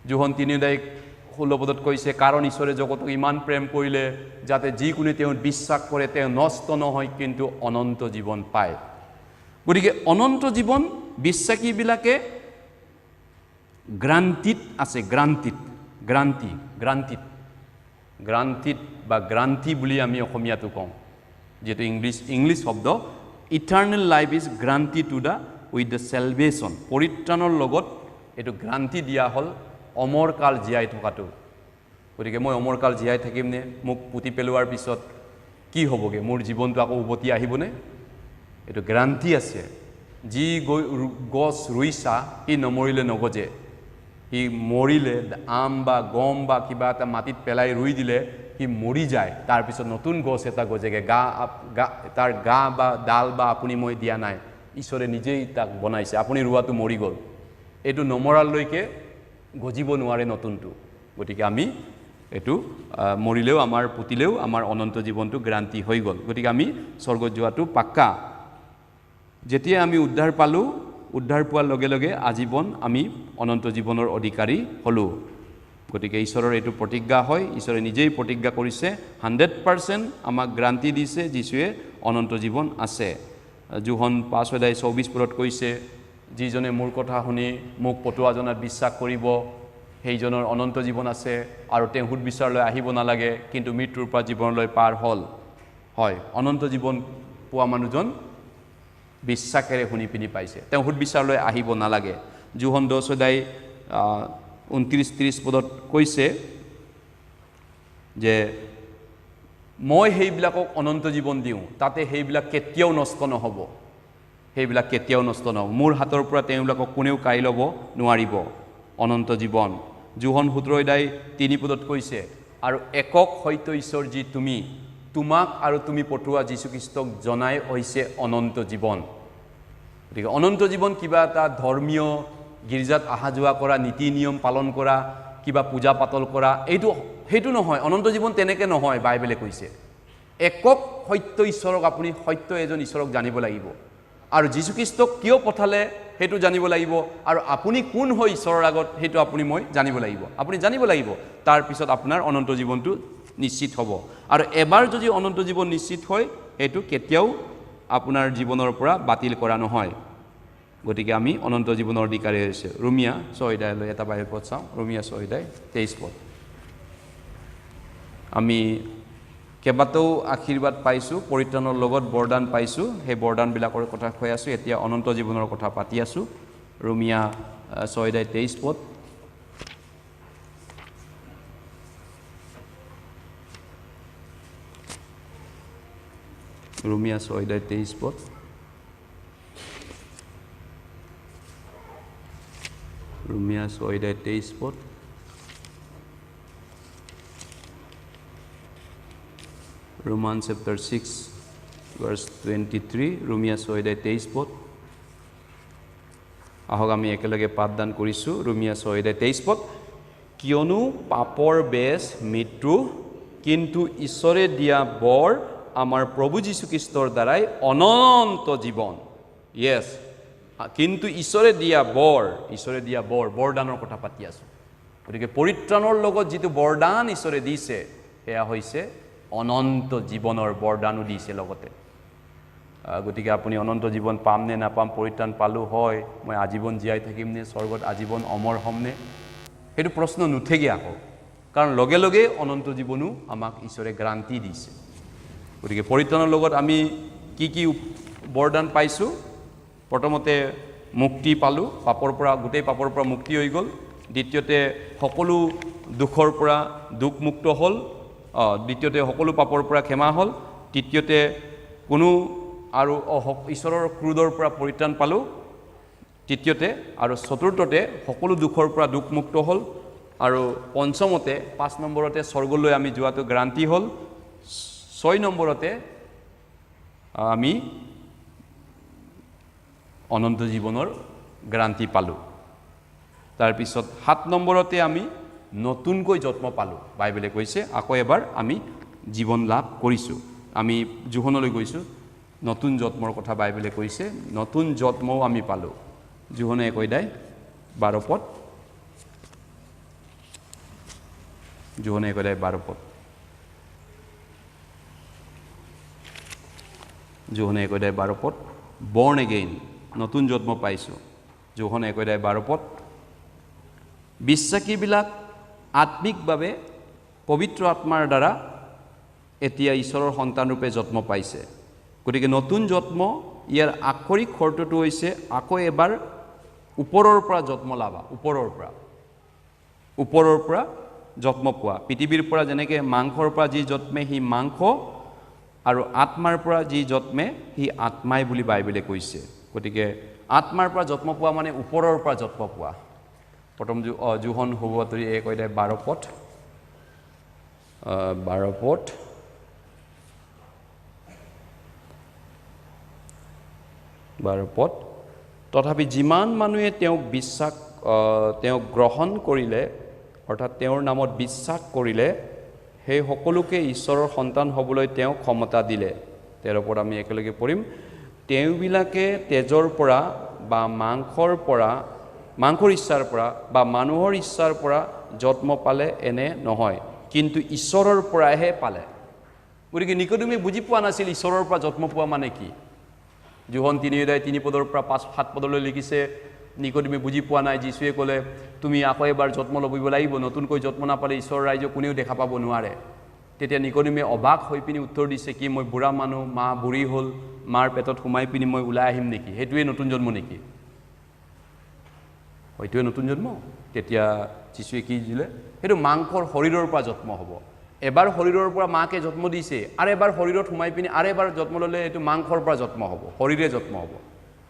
যোহন 3:16 পদত কৈছে, কাৰণ ঈশ্বৰে জগতক ইমান প্ৰেম কৰিলে, যাতে যিকোনো তেওঁ বিশ্বাস কৰে তেওঁ নষ্ট নহয়, কিন্তু অনন্ত জীৱন পায়। গতিকে অনন্ত জীৱন বিশ্বাসীবিলাকে গ্ৰান্তিত আছে, গ্ৰান্তিত বা গ্ৰান্তি বুলি আমি অসমীয়াটো কওঁ, যিহেতু ইংলিছ শব্দ। Eternal life is guarantee to the with the salvation. পৰিত্ৰাণৰ লগত এইটো গ্ৰান্তি দিয়া হ'ল অমৰকাল জীয়াই থকাটো। গতিকে মই অমৰকাল জীয়াই থাকিমনে? মোক পুতি পেলোৱাৰ পিছত কি হ'বগৈ? মোৰ জীৱনটো আকৌ উভতি আহিবনে? এইটো গ্ৰান্তি আছে। যি গছ ৰুইছা সি নমৰিলে নগজে, সি মৰিলে আম বা গম বা কিবা এটা মাটিত পেলাই ৰুই দিলে সি মৰি যায়, তাৰপিছত নতুন গছ এটা গজেগৈ। তাৰ গা বা ডাল বা আপুনি মই দিয়া নাই, ঈশ্বৰে নিজেই তাক বনাইছে। আপুনি ৰোৱাটো মৰি গ'ল, এইটো নমৰালৈকে গজিব নোৱাৰে নতুনটো। গতিকে আমি এইটো মৰিলেও আমাৰ পুতিলেও আমাৰ অনন্ত জীৱনটো গ্ৰান্তি হৈ গ'ল। গতিকে আমি স্বৰ্গত যোৱাটো পাক্কা। যেতিয়া আমি উদ্ধাৰ পালোঁ, উদ্ধাৰ পোৱাৰ লগে লগে আজীৱন আমি অনন্ত জীৱনৰ অধিকাৰী হ'লোঁ। গতিকে ঈশ্বৰৰ এইটো প্ৰতিজ্ঞা হয়, ঈশ্বৰে নিজেই প্ৰতিজ্ঞা কৰিছে, 100% আমাক গ্ৰান্টি দিছে যীশুৱে অনন্ত জীৱন আছে। জোহন 5:24 কৈছে, যিজনে মোৰ কথা শুনি মোক পঠোৱা জনাত বিশ্বাস কৰিব সেইজনৰ অনন্ত জীৱন আছে আৰু তেওঁ সুদবিচাৰলৈ আহিব নালাগে, কিন্তু মৃত্যুৰ পৰা জীৱনলৈ পাৰ হ'ল। হয়, অনন্ত জীৱন পোৱা মানুহজন বিশ্বাসেৰে শুনি পিনি পাইছে, তেওঁ সুদবিচাৰলৈ আহিব নালাগে। জোহন 10:29-30 কৈছে যে মই সেইবিলাকক অনন্ত জীৱন দিওঁ, তাতে সেইবিলাক কেতিয়াও নষ্ট নহ'ব, সেইবিলাক কেতিয়াও নষ্ট নহ'ব, মোৰ হাতৰ পৰা তেওঁবিলাকক কোনেও কাঢ়ি ল'ব নোৱাৰিব অনন্ত জীৱন। জোহন 17:3 কৈছে, আৰু একক সত্য ঈশ্বৰ যি তোমাক আৰু তুমি পঠোৱা যীশুখ্ৰীষ্টক জনাই হৈছে অনন্ত জীৱন। গতিকে অনন্ত জীৱন কিবা এটা ধৰ্মীয় গীৰ্জাত অহা যোৱা কৰা, নীতি নিয়ম পালন কৰা, কিবা পূজা পাতল কৰা, সেইটো নহয়। অনন্ত জীৱন তেনেকৈ নহয়, বাইবেলে কৈছে একক সত্য ঈশ্বৰক, আপুনি সত্য এজন ঈশ্বৰক জানিব লাগিব, আৰু যীশুখ্ৰীষ্টক কিয় পঠালে সেইটো জানিব লাগিব, আৰু আপুনি কোন হয় ঈশ্বৰৰ আগত সেইটো মই জানিব লাগিব, আপুনি জানিব লাগিব। তাৰপিছত আপোনাৰ অনন্ত জীৱনটো নিশ্চিত হ'ব। আৰু এবাৰ যদি অনন্ত জীৱন নিশ্চিত হয়, সেইটো কেতিয়াও আপোনাৰ জীৱনৰ পৰা বাতিল কৰা নহয়। গতিকে আমি অনন্ত জীৱনৰ অধিকাৰী হৈছে। ৰোমিয়া 6:লৈ এটা বাহিৰ পদ চাওঁ, ৰোমিয়া 6:23। আমি কেইবাটাও আশীৰ্বাদ পাইছোঁ, পৰিত্ৰাণৰ লগত বৰদান পাইছোঁ, সেই বৰদানবিলাকৰ কথা কৈ আছোঁ। এতিয়া অনন্ত জীৱনৰ কথা পাতি আছোঁ। ৰোমিয়া 6:23। ৰোমিয়া 6:23। ৰোমিয়া 6:23। Romans chapter 6 verse 23, ৰোমিয়া 6:23। আহক আমি একেলগে পাঠদান কৰিছোঁ। ৰোমিয়া 6:23, কিয়নো পাপৰ বেজ মৃত্যু, কিন্তু ঈশ্বৰে দিয়া বৰ আমাৰ প্ৰভু যীশুখ্ৰীষ্টৰ দ্বাৰাই অনন্ত জীৱন। য়েছ, কিন্তু ঈশ্বৰে দিয়া বৰদানৰ কথা পাতি আছোঁ। গতিকে পৰিত্ৰাণৰ লগত যিটো বৰদান ঈশ্বৰে দিছে, সেয়া হৈছে অনন্ত জীৱনৰ বৰদানো দিছে লগতে। গতিকে আপুনি অনন্ত জীৱন পাম নে নাপাম, পৰিত্ৰাণ পালোঁ হয়, মই আজীৱন জীয়াই থাকিম নে, স্বৰ্গত আজীৱন অমৰ হ'মনে, সেইটো প্ৰশ্ন নুঠেগৈ আকৌ, কাৰণ লগে লগে অনন্ত জীৱনো আমাক ঈশ্বৰে গ্ৰান্টি দিছে। গতিকে পৰিত্ৰাণৰ লগত আমি কি বৰদান পাইছোঁ? প্ৰথমতে মুক্তি পালোঁ, গোটেই পাপৰ পৰা মুক্তি হৈ গ'ল। দ্বিতীয়তে সকলো দুখৰ পৰা দুখমুক্ত হ'ল। দ্বিতীয়তে সকলো পাপৰ পৰা ক্ষমা হ'ল। তৃতীয়তে কোনো আৰু ঈশ্বৰৰ ক্ৰোধৰ পৰা পৰিত্ৰাণ পালোঁ। তৃতীয়তে আৰু চতুৰ্থতে সকলো দুখৰ পৰা দুখমুক্ত হ'ল। আৰু পঞ্চমতে 5 নম্বৰতে স্বৰ্গলৈ আমি যোৱাটো গ্ৰান্টি হ'ল। 6 নম্বৰতে আমি অনন্ত জীৱনৰ গ্ৰান্টি পালোঁ। তাৰপিছত 7 নম্বৰতে আমি নতুনকৈ জন্ম পালোঁ। বাইবেলে কৈছে আকৌ এবাৰ আমি জীৱন লাভ কৰিছোঁ। আমি জোহনলৈ গৈছোঁ, নতুন জন্মৰ কথা বাইবেলে কৈছে, নতুন জন্মও আমি পালোঁ। জোহনে 1:12। জোহনে 1:12। জোহনে 1:12, বৰ্ণ এগেইন, নতুন জন্ম পাইছোঁ। জোহনে 1:12, বিশ্বাসীবিলাক আত্মিকভাৱে পবিত্ৰ আত্মাৰ দ্বাৰা এতিয়া ঈশ্বৰৰ সন্তানৰূপে জন্ম পাইছে। গতিকে নতুন জন্ম, ইয়াৰ আক্ষৰিক অৰ্থটো হৈছে আকৌ এবাৰ ওপৰৰ পৰা জন্ম লাভা। ওপৰৰ পৰা জন্ম পোৱা। পৃথিৱীৰ পৰা যেনেকৈ মাংসৰ পৰা যি জন্মে সি মাংস, আৰু আত্মাৰ পৰা যি জন্মে সি আত্মাই বুলি বাইবেলে কৈছে। গতিকে আত্মাৰ পৰা জন্ম পোৱা মানে ওপৰৰ পৰা জন্ম পোৱা। প্ৰথম জোহন 1:12। তথাপি যিমান মানুহে তেওঁক গ্ৰহণ কৰিলে, অৰ্থাৎ তেওঁৰ নামত বিশ্বাস কৰিলে, সেই সকলোকে ঈশ্বৰৰ সন্তান হ'বলৈ তেওঁ ক্ষমতা দিলে। 13 আমি একেলগে পঢ়িম। তেওঁবিলাকে তেজৰ পৰা বা মাংসৰ ইচ্ছাৰ পৰা বা মানুহৰ ইচ্ছাৰ পৰা জন্ম পালে এনে নহয়, কিন্তু ঈশ্বৰৰ পৰাহে পালে। গতিকে নিকোডিমে বুজি পোৱা নাছিল ঈশ্বৰৰ পৰা জন্ম পোৱা মানে কি। যোহন 3:3 পদৰ পৰা 5-7 পদলৈ লিখিছে, নিকোডিমে বুজি পোৱা নাই। যীশুৱে ক'লে তুমি আকৌ এবাৰ জন্ম ল'ব লাগিব, নতুনকৈ জন্ম নাপালে ঈশ্বৰৰ ৰাজ্য কোনেও দেখা পাব নোৱাৰে। তেতিয়া নিকোডিমে অবাক হৈ পিনি উত্তৰ দিছে কি, মই বুঢ়া মানুহ, মা বুঢ়ী হ'ল, মাৰ পেটত সোমাই পিনি মই ওলাই আহিম নেকি? সেইটোৱে নতুন জন্ম নেকি? হয়টোৱে নতুন জন্ম। তেতিয়া যীশুৱে কি দিলে? সেইটো মাংসৰ শৰীৰৰ পৰা জন্ম হ'ব। এবাৰ শৰীৰৰ পৰা মাকে জন্ম দিছে, আৰু এবাৰ শৰীৰত সোমাই পিনি আৰু এবাৰ জন্ম ল'লে এইটো মাংসৰ পৰা জন্ম হ'ব, শৰীৰে জন্ম হ'ব।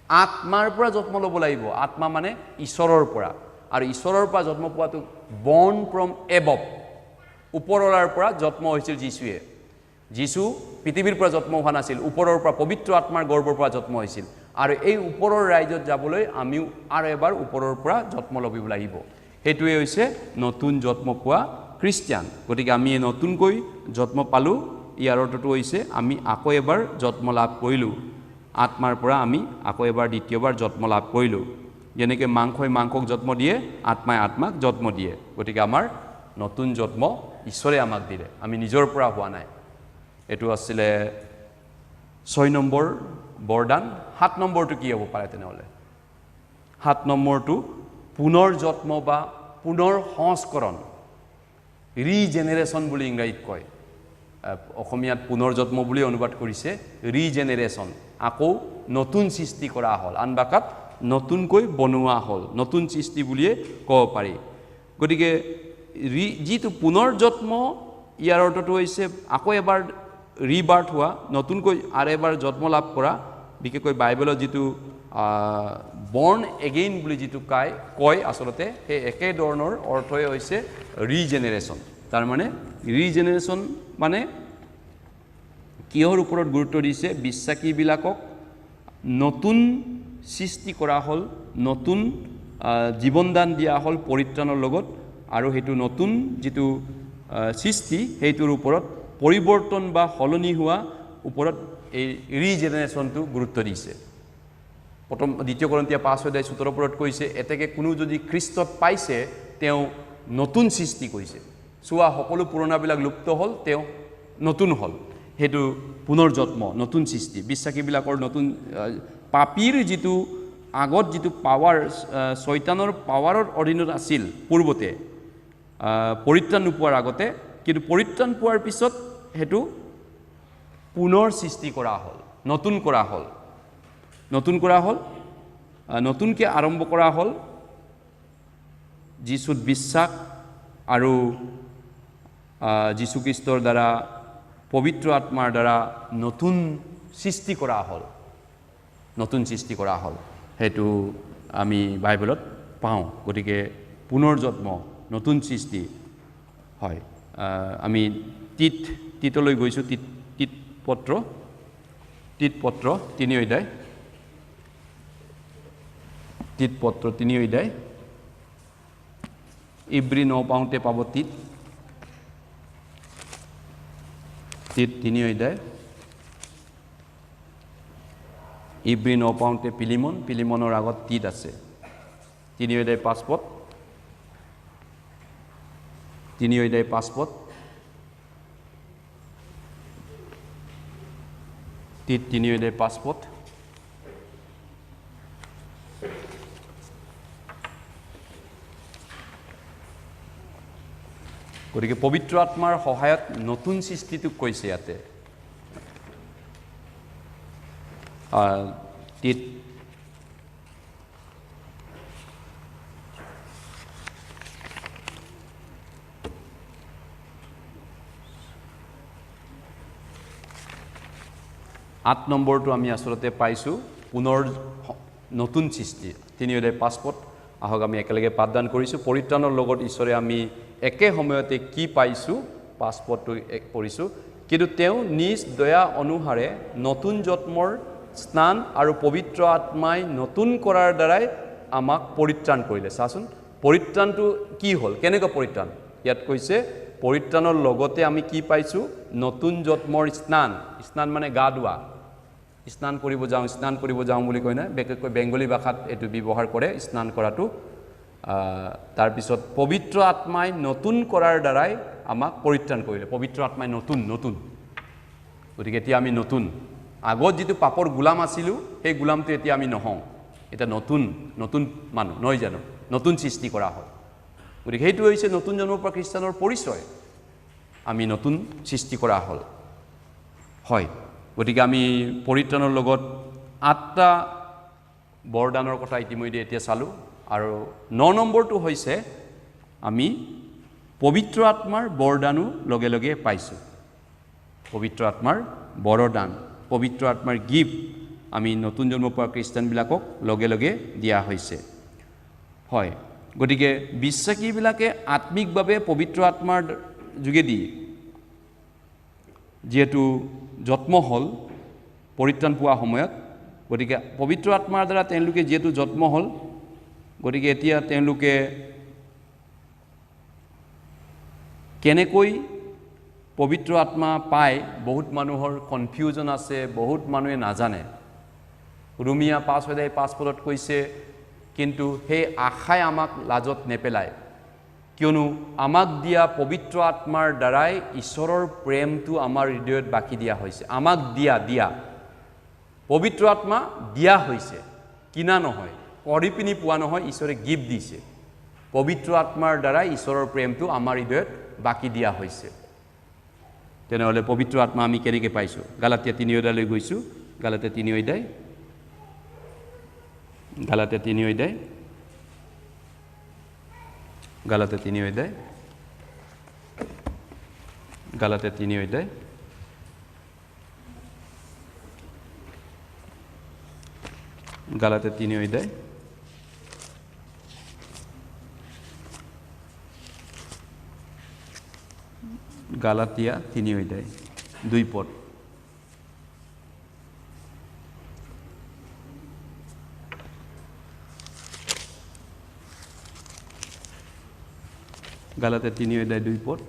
আত্মাৰ পৰা জন্ম ল'ব লাগিব। আত্মা মানে ঈশ্বৰৰ পৰা, আৰু ঈশ্বৰৰ পৰা জন্ম পোৱাটো বৰ্ন ফ্ৰম এবভ, ওপৰৰ পৰা জন্ম হৈছিল যীশুৱে। যীশু পৃথিৱীৰ পৰা জন্ম হোৱা নাছিল, ওপৰৰ পৰা পবিত্ৰ আত্মাৰ গৰ্ভৰ পৰা জন্ম হৈছিল। আৰু এই ওপৰৰ ৰাজ্যত যাবলৈ আমিও আৰু এবাৰ ওপৰৰ পৰা জন্ম ল'ব লাগিব। সেইটোৱে হৈছে নতুন জন্ম পোৱা খ্ৰীষ্টিয়ান। গতিকে আমি নতুনকৈ জন্ম পালোঁ, ইয়াৰ অৰ্থটো হৈছে আমি আকৌ এবাৰ জন্ম লাভ কৰিলোঁ। আত্মাৰ পৰা আমি আকৌ এবাৰ দ্বিতীয়বাৰ জন্ম লাভ কৰিলোঁ। যেনেকৈ মাংসই মাংসক জন্ম দিয়ে, আত্মাই আত্মাক জন্ম দিয়ে। গতিকে আমাৰ নতুন জন্ম ঈশ্বৰে আমাক দিলে, আমি নিজৰ পৰা হোৱা নাই। এইটো আছিলে 6 নম্বৰ বৰদান। 7 নম্বৰটো কি হ'ব পাৰে তেনেহ'লে? 7 নম্বৰটো পুনৰ জন্ম বা পুনৰ সংস্কৰণ, ৰিজেনেৰেশ্যন বুলি ইংৰাজীত কয়। অসমীয়াত পুনৰ জন্ম বুলি অনুবাদ কৰিছে, ৰিজেনেৰেশ্যন, আকৌ নতুন সৃষ্টি কৰা হ'ল। আন ভাষাত নতুনকৈ বনোৱা হ'ল, নতুন সৃষ্টি বুলিয়ে ক'ব পাৰি। গতিকে যিটো পুনৰ জন্ম, ইয়াৰ অৰ্থটো হৈছে আকৌ এবাৰ ৰিবাৰ্থ হোৱা, নতুনকৈ আৰু এবাৰ জন্ম লাভ কৰা। বিশেষকৈ বাইবেলত যিটো বৰ্ন এগেইন বুলি যিটো কয় আচলতে সেই একে ধৰণৰ অৰ্থই হৈছে ৰিজেনেৰেশ্যন। তাৰমানে ৰিজেনেৰেশ্যন মানে কিহৰ ওপৰত গুৰুত্ব দিছে? বিশ্বাসীবিলাকক নতুন সৃষ্টি কৰা হ'ল, নতুন জীৱনদান দিয়া হ'ল পৰিত্ৰাণৰ লগত, আৰু সেইটো নতুন যিটো সৃষ্টি সেইটোৰ ওপৰত পৰিৱৰ্তন বা সলনি হোৱা ওপৰত এই ৰিজেনেৰেশ্যনটো গুৰুত্ব দিছে। প্ৰথম 2 কৰিন্থিয়া 5:17 কৈছে, এতেকে কোনো যদি খ্ৰীষ্টত পাইছে তেওঁ নতুন সৃষ্টি কৰিছে। চোৱা, সকলো পুৰণাবিলাক লুপ্ত হ'ল, তেওঁ নতুন হ'ল। সেইটো পুনৰ জন্ম, নতুন সৃষ্টি। বিশ্বাসীবিলাকৰ নতুন, পাপীৰ যিটো আগত যিটো পাৱাৰ, শয়তানৰ পাৱাৰৰ অধীনত আছিল পূৰ্বতে, পৰিত্ৰাণ নোপোৱাৰ আগতে, কিন্তু পৰিত্ৰাণ পোৱাৰ পিছত সেইটো পুনৰ সৃষ্টি কৰা হ'ল, নতুন কৰা হ'ল, নতুন কৰা হ'ল, নতুনকৈ আৰম্ভ কৰা হ'ল। যীশুত বিশ্বাস আৰু যীশুখ্ৰীষ্টৰ দ্বাৰা, পবিত্ৰ আত্মাৰ দ্বাৰা নতুন সৃষ্টি কৰা হ'ল, নতুন সৃষ্টি কৰা হ'ল। সেইটো আমি বাইবেলত পাওঁ। গতিকে পুনৰ জন্ম, নতুন সৃষ্টি হয়। আমি তিতলৈ গৈছোঁ, তিত পত্ৰ 3 অধ্যায়, তিত পত্ৰ 3 অধ্যায়, ইব্ৰী 9 পাওঁতে পাব তিত 3 অধ্যায়, ইব্ৰী 9 পাওঁতে পিলিমনৰ আগত তিত আছে। 3 অধ্যায় 5 পদ, 3 অধ্যায় 5 পদ, তিত 3 অধ্যায় 5 পদ। গতিকে পবিত্ৰ আত্মাৰ সহায়ত নতুন সৃষ্টিটোক কৈছে ইয়াতে। তিত 8 নম্বৰটো আমি আচলতে পাইছোঁ পুনৰ নতুন সৃষ্টি। 3 অধ্যায় 5 পদ। আহক আমি একেলগে পাঠদান কৰিছোঁ। পৰিত্ৰাণৰ লগত ঈশ্বৰে আমি একে সময়তে কি পাইছোঁ? 5 পদটো পঢ়িছোঁ। কিন্তু তেওঁ নিজ দয়া অনুসাৰে নতুন জন্মৰ স্নান আৰু পবিত্ৰ আত্মাই নতুন কৰাৰ দ্বাৰাই আমাক পৰিত্ৰাণ কৰিলে। চাচোন, পৰিত্ৰাণটো কি হ'ল? কেনেকুৱা পৰিত্ৰাণ? ইয়াত কৈছে পৰিত্ৰাণৰ লগতে আমি কি পাইছোঁ? নতুন জন্মৰ স্নান। স্নান মানে গা ধোৱা। স্নান কৰিব যাওঁ বুলি কয় না, বিশেষকৈ বেংগলী ভাষাত এইটো ব্যৱহাৰ কৰে স্নান কৰাটো। তাৰপিছত পবিত্ৰ আত্মাই নতুন কৰাৰ দ্বাৰাই আমাক পৰিত্ৰাণ কৰিলে পবিত্ৰ আত্মাই নতুন গতিকে এতিয়া আমি নতুন আগত যিটো পাপৰ গোলাম আছিলোঁ সেই গোলামটো এতিয়া আমি নহওঁ এটা নতুন মানুহ নহয় জানো নতুন সৃষ্টি কৰা হয় গতিকে সেইটো হৈছে নতুন জন্মৰ পৰা খ্ৰীষ্টানৰ পৰিচয় আমি নতুন সৃষ্টি কৰা হ'ল হয় গতিকে আমি পৰিত্ৰাণৰ লগত 8টা বৰদানৰ কথা ইতিমধ্যে এতিয়া চালোঁ আৰু 9 নম্বৰটো হৈছে আমি পবিত্ৰ আত্মাৰ বৰদানো লগে লগে পাইছোঁ পবিত্ৰ আত্মাৰ বৰদান পবিত্ৰ আত্মাৰ গিফ্ট আমি নতুন জন্ম পোৱা খ্ৰীষ্টানবিলাকক লগে লগে দিয়া হৈছে হয় গতিকে বিশ্বাসীবিলাকে আত্মিকভাৱে পবিত্ৰ আত্মাৰ যোগেদি যেহেতু জন্ম হ'ল পৰিত্ৰাণ পোৱা সময়ত গতিকে পবিত্ৰ আত্মাৰ দ্বাৰা তেওঁলোকে যেহেতু জন্ম হ'ল গতিকে এতিয়া তেওঁলোকে কেনেকৈ পবিত্ৰ আত্মা পায় বহুত মানুহৰ কনফিউজন আছে বহুত মানুহে নাজানে ৰোমিয়া 5:5 কৈছে কিন্তু সেই আশাই আমাক লাজত নেপেলায় কিয়নো আমাক দিয়া পবিত্ৰ আত্মাৰ দ্বাৰাই ঈশ্বৰৰ প্ৰেমটো আমাৰ হৃদয়ত বাকি দিয়া হৈছে আমাক দিয়া পবিত্ৰ আত্মা দিয়া হৈছে কিনা নহয় কৰি পিনি পোৱা নহয় ঈশ্বৰে গিফ্ট দিছে পবিত্ৰ আত্মাৰ দ্বাৰাই ঈশ্বৰৰ প্ৰেমটো আমাৰ হৃদয়ত বাকি দিয়া হৈছে তেনেহ'লে পবিত্ৰ আত্মা আমি কেনেকৈ পাইছোঁ গালাতিয়া 3 অধ্যায়লৈ গৈছোঁ গালাতিয়া 3 অধ্যায় গালাতিয়া 3 অধ্যায় গালাতিয়া 3 অধ্যায় গালাতিয়া 3 অধ্যায় গালাতিয়া 3 অধ্যায় গালাতিয়া 3 অধ্যায় 2 পদ গালাতিয়া 3 অধ্যায় 2 পদ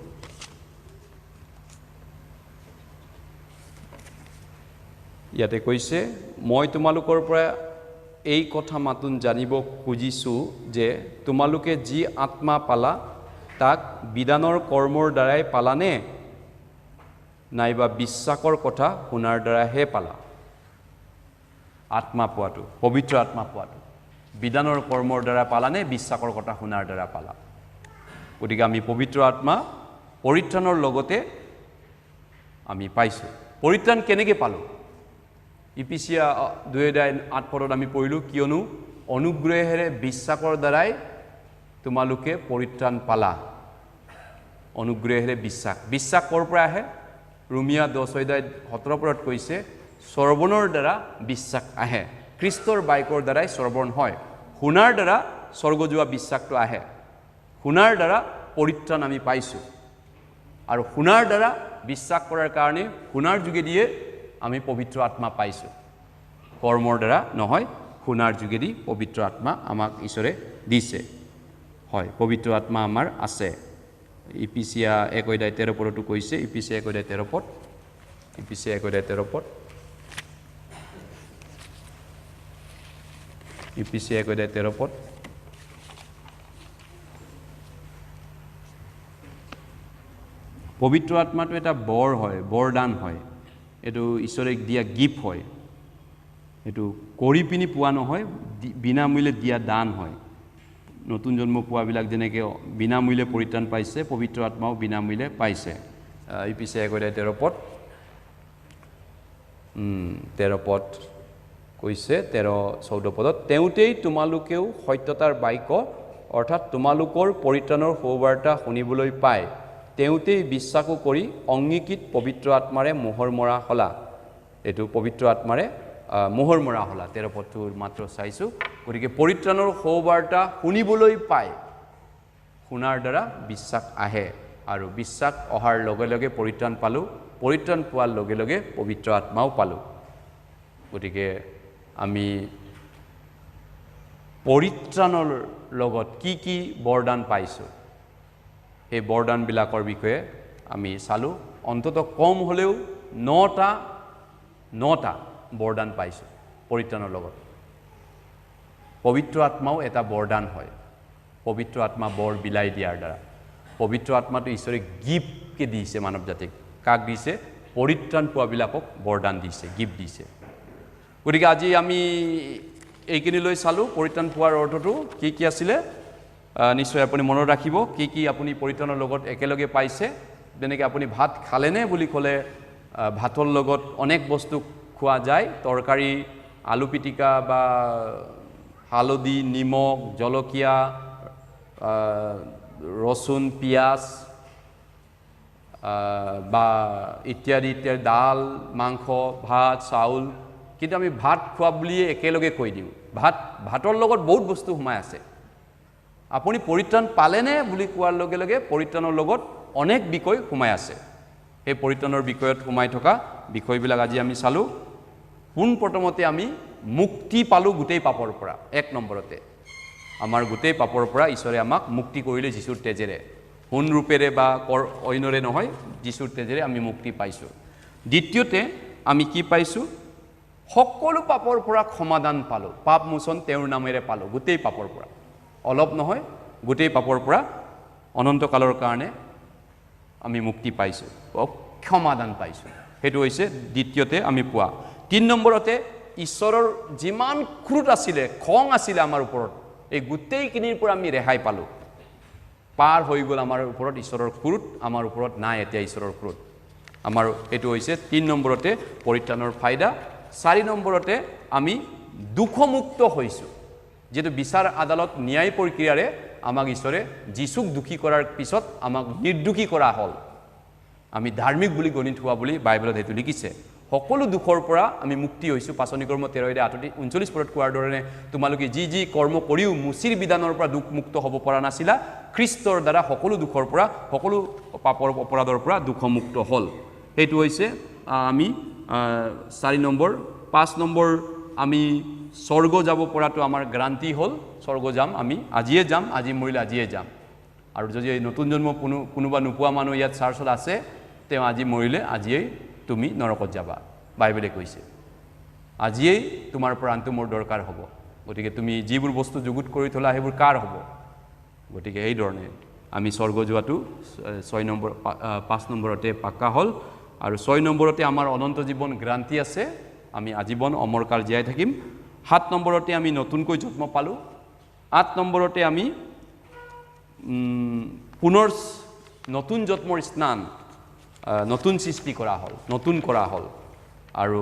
ইয়াতে কৈছে মই তোমালোকৰ পৰা এই কথা মাতুন জানিব খুজিছোঁ যে তোমালোকে যি আত্মা পালা তাক বিধানৰ কৰ্মৰ দ্বাৰাই পালানে নাইবা বিশ্বাসৰ কথা শুনাৰ দ্বাৰাহে পালা আত্মা পোৱাটো পবিত্ৰ আত্মা পোৱাটো বিধানৰ কৰ্মৰ দ্বাৰা পালানে বিশ্বাসৰ কথা শুনাৰ দ্বাৰা পালা গতিকে আমি পবিত্ৰ আত্মা পৰিত্ৰাণৰ লগতে আমি পাইছোঁ পৰিত্ৰাণ কেনেকৈ পালোঁ ইপিচিয়া 2:8 আমি পঢ়িলোঁ কিয়নো অনুগ্ৰহেৰে বিশ্বাসৰ দ্বাৰাই তোমালোকে পৰিত্ৰাণ পালা অনুগ্ৰহেৰে বিশ্বাস ক'ৰ পৰা আহে ৰোমিয়া 10:17 কৈছে শ্ৰৱণৰ দ্বাৰা বিশ্বাস আহে খ্ৰীষ্টৰ বাক্যৰ দ্বাৰাই শ্ৰৱণ হয় শুনাৰ দ্বাৰা স্বৰ্গ যোৱা বিশ্বাসটো আহে শুনাৰ দ্বাৰা পৰিত্ৰাণ আমি পাইছোঁ আৰু শুনাৰ দ্বাৰা বিশ্বাস কৰাৰ কাৰণে শুনাৰ যোগেদিয়ে আমি পবিত্ৰ আত্মা পাইছোঁ কৰ্মৰ দ্বাৰা নহয় শুনাৰ যোগেদি পবিত্ৰ আত্মা আমাক ঈশ্বৰে দিছে হয় পবিত্ৰ আত্মা আমাৰ আছে ইপিচিয়া 1:13 কৈছে ইপিচিয়া 1:13 পদ ইপিচিয়া 1:13 পদ ইপিচিয়া 1:13 পদ পবিত্ৰ আত্মাটো এটা বৰ হয় বৰদান হয় এইটো ঈশ্বৰে দিয়া গিফ্ট হয় এইটো কৰি পিনি পোৱা নহয় বিনামূল্যে দিয়া দান হয় নতুন জন্ম পোৱাবিলাক যেনেকৈ বিনামূল্যে পৰিত্ৰাণ পাইছে পবিত্ৰ আত্মাও বিনামূল্যে পাইছে ইপিচিয়া 1:13 পদ 13 পদ কৈছে 13-14 পদত তেওঁতেই তোমালোকেও সত্যতাৰ বাক্য অৰ্থাৎ তোমালোকৰ পৰিত্ৰাণৰ সুবাৰ্তা শুনিবলৈ পায় তেওঁতেই বিশ্বাসো কৰি অংগীকৃত পবিত্ৰ আত্মাৰে মোহৰ মৰা হলা এইটো পবিত্ৰ আত্মাৰে মোহৰ মৰা হলা 13 পদটো মাত্ৰ চাইছোঁ গতিকে পৰিত্ৰাণৰ সুবাৰ্তা শুনিবলৈ পায় শুনাৰ দ্বাৰা বিশ্বাস আহে আৰু বিশ্বাস অহাৰ লগে লগে পৰিত্ৰাণ পালোঁ পৰিত্ৰাণ পোৱাৰ লগে লগে পবিত্ৰ আত্মাও পালোঁ গতিকে আমি পৰিত্ৰাণৰ লগত কি বৰদান পাইছোঁ সেই বৰদানবিলাকৰ বিষয়ে আমি চালোঁ অন্ততঃ কম হ'লেও 9টা বৰদান পাইছোঁ পৰিত্ৰাণৰ লগত পবিত্ৰ আত্মাও এটা বৰদান হয় পবিত্ৰ আত্মা বৰ বিলাই দিয়াৰ দ্বাৰা পবিত্ৰ আত্মাটো ঈশ্বৰে গিফ্টকে দিছে মানৱ জাতিক কাক দিছে পৰিত্ৰাণ পোৱাবিলাকক বৰদান দিছে গিফ্ট দিছে গতিকে আজি আমি এইখিনি লৈ চালো পৰিত্ৰাণ পোৱাৰ অৰ্থটো কি আছিলে নিশ্চয় আপুনি মনত ৰাখিব কি আপুনি পৰিত্ৰাণৰ লগত একেলগে পাইছে যেনেকৈ আপুনি ভাত খালেনে বুলি ক'লে ভাতৰ লগত অনেক বস্তু খোৱা যায় তৰকাৰী আলু পিটিকা বা হালধি নিমখ জলকীয়া ৰসুন পিয়াজ বা ইত্যাদি ডাল মাংস ভাত চাউল কিন্তু আমি ভাত খোৱা বুলিয়ে একেলগে কৈ দিওঁ ভাতৰ লগত বহুত বস্তু সোমাই আছে আপুনি পৰিত্ৰাণ পালেনে বুলি কোৱাৰ লগে লগে পৰিত্ৰাণৰ লগত অনেক বিষয় সোমাই আছে এই পৰিত্ৰাণৰ বিষয়ত সোমাই থকা বিষয়বিলাক আজি আমি চালোঁ পোনপ্ৰথমতে আমি মুক্তি পালোঁ গোটেই পাপৰ পৰা এক নম্বৰতে আমাৰ গোটেই পাপৰ পৰা ঈশ্বৰে আমাক মুক্তি কৰিলে যীশুৰ তেজেৰে সোণ ৰূপেৰে বা অন্যৰে নহয় যীশুৰ তেজেৰে আমি মুক্তি পাইছোঁ দ্বিতীয়তে আমি কি পাইছোঁ সকলো পাপৰ পৰা ক্ষমাদান পালোঁ পাপ মোচন তেওঁৰ নামেৰে পালোঁ গোটেই পাপৰ পৰা অলপ নহয় গোটেই পাপৰ পৰা অনন্তকালৰ কাৰণে আমি মুক্তি পাইছোঁ ক্ষমাদান পাইছোঁ সেইটো হৈছে দ্বিতীয়তে আমি পোৱা ৩ নম্বৰতে ঈশ্বৰৰ যিমান ক্ৰোধ আছিলে খং আছিলে আমাৰ ওপৰত এই গোটেইখিনিৰ পৰা আমি ৰেহাই পালোঁ পাৰ হৈ গ'ল আমাৰ ওপৰত ঈশ্বৰৰ ক্ৰোধ আমাৰ ওপৰত নাই এতিয়া ঈশ্বৰৰ ক্ৰোধ আমাৰ এইটো হৈছে ৩ নম্বৰতে পৰিত্ৰাণৰ ফাইদা ৪ নম্বৰতে আমি দুখমুক্ত হৈছোঁ যেটো বিচাৰ আদালত ন্যায় প্ৰক্ৰিয়াৰে আমাক ঈশ্বৰে যীশুক দুখী কৰাৰ পিছত আমাক নিৰ্দোষী কৰা হ'ল আমি ধাৰ্মিক বুলি গণিত হোৱা বুলি বাইবেলত হেতু লিখিছে সকলো দুখৰ পৰা আমি মুক্তি হৈছোঁ পাচনি কৰ্ম 13:39 পদত কোৱাৰ দৰে তোমালোকে যি কৰ্ম কৰিও মুচিৰ বিধানৰ পৰা দুখ মুক্ত হ'ব পৰা নাছিলা খ্ৰীষ্টৰ দ্বাৰা সকলো দুখৰ পৰা সকলো পাপৰ অপৰাধৰ পৰা দুখমুক্ত হ'ল সেইটো হৈছে আমি 4 নম্বৰ 5 নম্বৰ আমি স্বৰ্গ যাব পৰাটো আমাৰ গ্ৰান্তি হ'ল স্বৰ্গ যাম আমি আজিয়ে যাম আজি মৰিলে আজিয়ে যাম আৰু যদি নতুন জন্ম কোনোবা নোপোৱা মানুহ ইয়াত চাৰ্চত আছে তেওঁ আজি মৰিলে আজিয়েই তুমি নৰকত যাবা বাইবেলে কৈছে আজিয়েই তোমাৰ প্ৰাণটো মোৰ দৰকাৰ হ'ব গতিকে তুমি যিবোৰ বস্তু যুগুত কৰি থলা সেইবোৰ কাৰ হ'ব গতিকে এই ধৰণে আমি স্বৰ্গ যোৱাটো 5 নম্বৰতে পাক্কা হ'ল আৰু 6 নম্বৰতে আমাৰ অনন্ত জীৱন গ্ৰান্তি আছে আমি আজীৱন অমৰকাল জীয়াই থাকিম 7 নম্বৰতে আমি নতুনকৈ জন্ম পালোঁ 8 নম্বৰতে আমি পুনৰ নতুন জন্মৰ স্নান নতুন সৃষ্টি কৰা হ'ল আৰু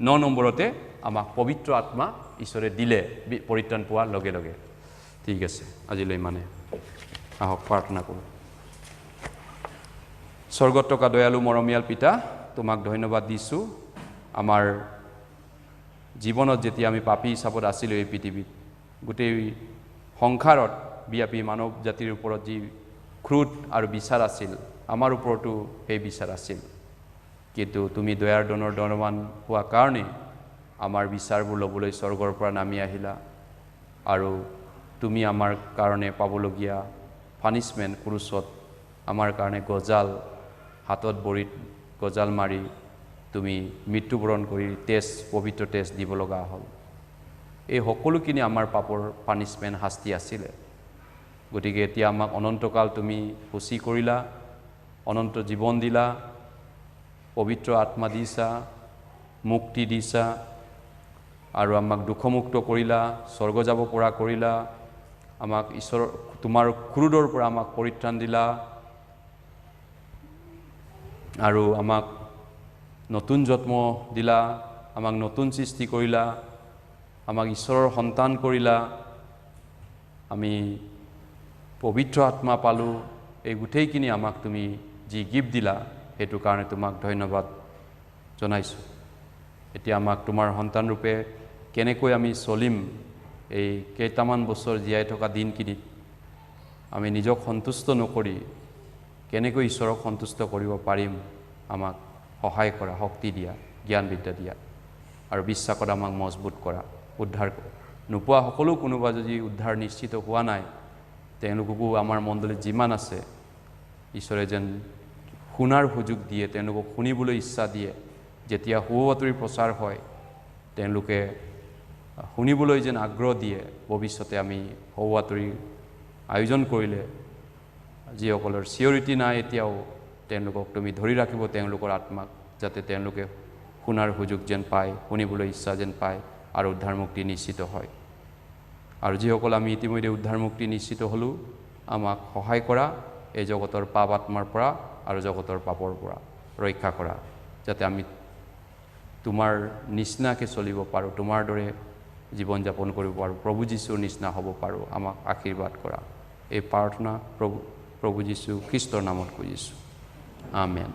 9 নম্বৰতে আমাক পবিত্ৰ আত্মা ঈশ্বৰে দিলে পৰিত্ৰাণ পোৱাৰ লগে লগে ঠিক আছে আজিলৈ মানে আহক প্ৰাৰ্থনা কৰোঁ স্বৰ্গত থকা দয়ালু মৰমীয়াল পিতা তোমাক ধন্যবাদ দিছোঁ আমাৰ জীৱনত যেতিয়া আমি পাপী হিচাপত আছিলোঁ এই পৃথিৱীত গোটেই সংসাৰত ব্যাপী মানৱ জাতিৰ ওপৰত যি ক্ৰোধ আৰু বিচাৰ আছিল আমাৰ ওপৰতো সেই বিচাৰ আছিল কিন্তু তুমি দয়াৰ দৰৱান হোৱা কাৰণে আমাৰ বিচাৰবোৰ ল'বলৈ স্বৰ্গৰ পৰা নামি আহিলা আৰু তুমি আমাৰ কাৰণে পাবলগীয়া পানিছমেণ্ট ক্ৰুচত আমাৰ কাৰণে গজাল হাতত বৰিত গজাল মাৰি তুমি মৃত্যুবৰণ কৰি পবিত্ৰ তেজ দিব লগা হ'ল এই সকলোখিনি আমাৰ পাপৰ পানিছমেণ্ট শাস্তি আছিলে গতিকে এতিয়া আমাক অনন্তকাল তুমি সুচি কৰিলা অনন্ত জীৱন দিলা পবিত্ৰ আত্মা দিছা মুক্তি দিছা আৰু আমাক দুখমুক্ত কৰিলা স্বৰ্গ যাব পৰা কৰিলা আমাক ঈশ্বৰ তোমাৰ ক্ৰোধৰ পৰা আমাক পৰিত্ৰাণ দিলা আৰু আমাক নতুন জন্ম দিলা আমাক নতুন সৃষ্টি কৰিলা আমাক ঈশ্বৰৰ সন্তান কৰিলা আমি পবিত্ৰ আত্মা পালোঁ এই গোটেইখিনি আমাক তুমি যি গিফ্ট দিলা সেইটো কাৰণে তোমাক ধন্যবাদ জনাইছোঁ এতিয়া আমাক তোমাৰ সন্তান ৰূপে কেনেকৈ আমি চলিম এই কেইটামান বছৰ জীয়াই থকা দিনখিনিত আমি নিজক সন্তুষ্ট নকৰি কেনেকৈ ঈশ্বৰক সন্তুষ্ট কৰিব পাৰিম আমাক সহায় কৰা শক্তি দিয়া জ্ঞান বিদ্যা দিয়া আৰু বিশ্বাসত আমাক মজবুত কৰা উদ্ধাৰ নোপোৱা সকলো কোনোবা যদি উদ্ধাৰ নিশ্চিত হোৱা নাই তেওঁলোককো আমাৰ মণ্ডলীত যিমান আছে ঈশ্বৰে যেন শুনাৰ সুযোগ দিয়ে তেওঁলোকক শুনিবলৈ ইচ্ছা দিয়ে যেতিয়া সুবাতৰিৰ প্ৰচাৰ হয় তেওঁলোকে শুনিবলৈ যেন আগ্ৰহ দিয়ে ভৱিষ্যতে আমি সুবাতৰিৰ আয়োজন কৰিলে যিসকলৰ চিয়ৰিটি নাই এতিয়াও তেওঁলোকক তুমি ধৰি ৰাখিব তেওঁলোকৰ আত্মাক যাতে তেওঁলোকে শুনাৰ সুযোগ যেন পায় শুনিবলৈ ইচ্ছা যেন পায় আৰু উদ্ধাৰ মুক্তি নিশ্চিত হয় আৰু যিসকল আমি ইতিমধ্যে উদ্ধাৰ মুক্তি নিশ্চিত হ'লোঁ আমাক সহায় কৰা এই জগতৰ পাপ আত্মাৰ পৰা আৰু জগতৰ পাপৰ পৰা ৰক্ষা কৰা যাতে আমি তোমাৰ নিচিনাকৈ চলিব পাৰোঁ তোমাৰ দৰে জীৱন যাপন কৰিব পাৰোঁ প্ৰভু যীশুৰ নিচিনা হ'ব পাৰোঁ আমাক আশীৰ্বাদ কৰা এই প্ৰাৰ্থনা প্ৰভু যীশু খ্ৰীষ্টৰ নামত খুজিছোঁ আমেন।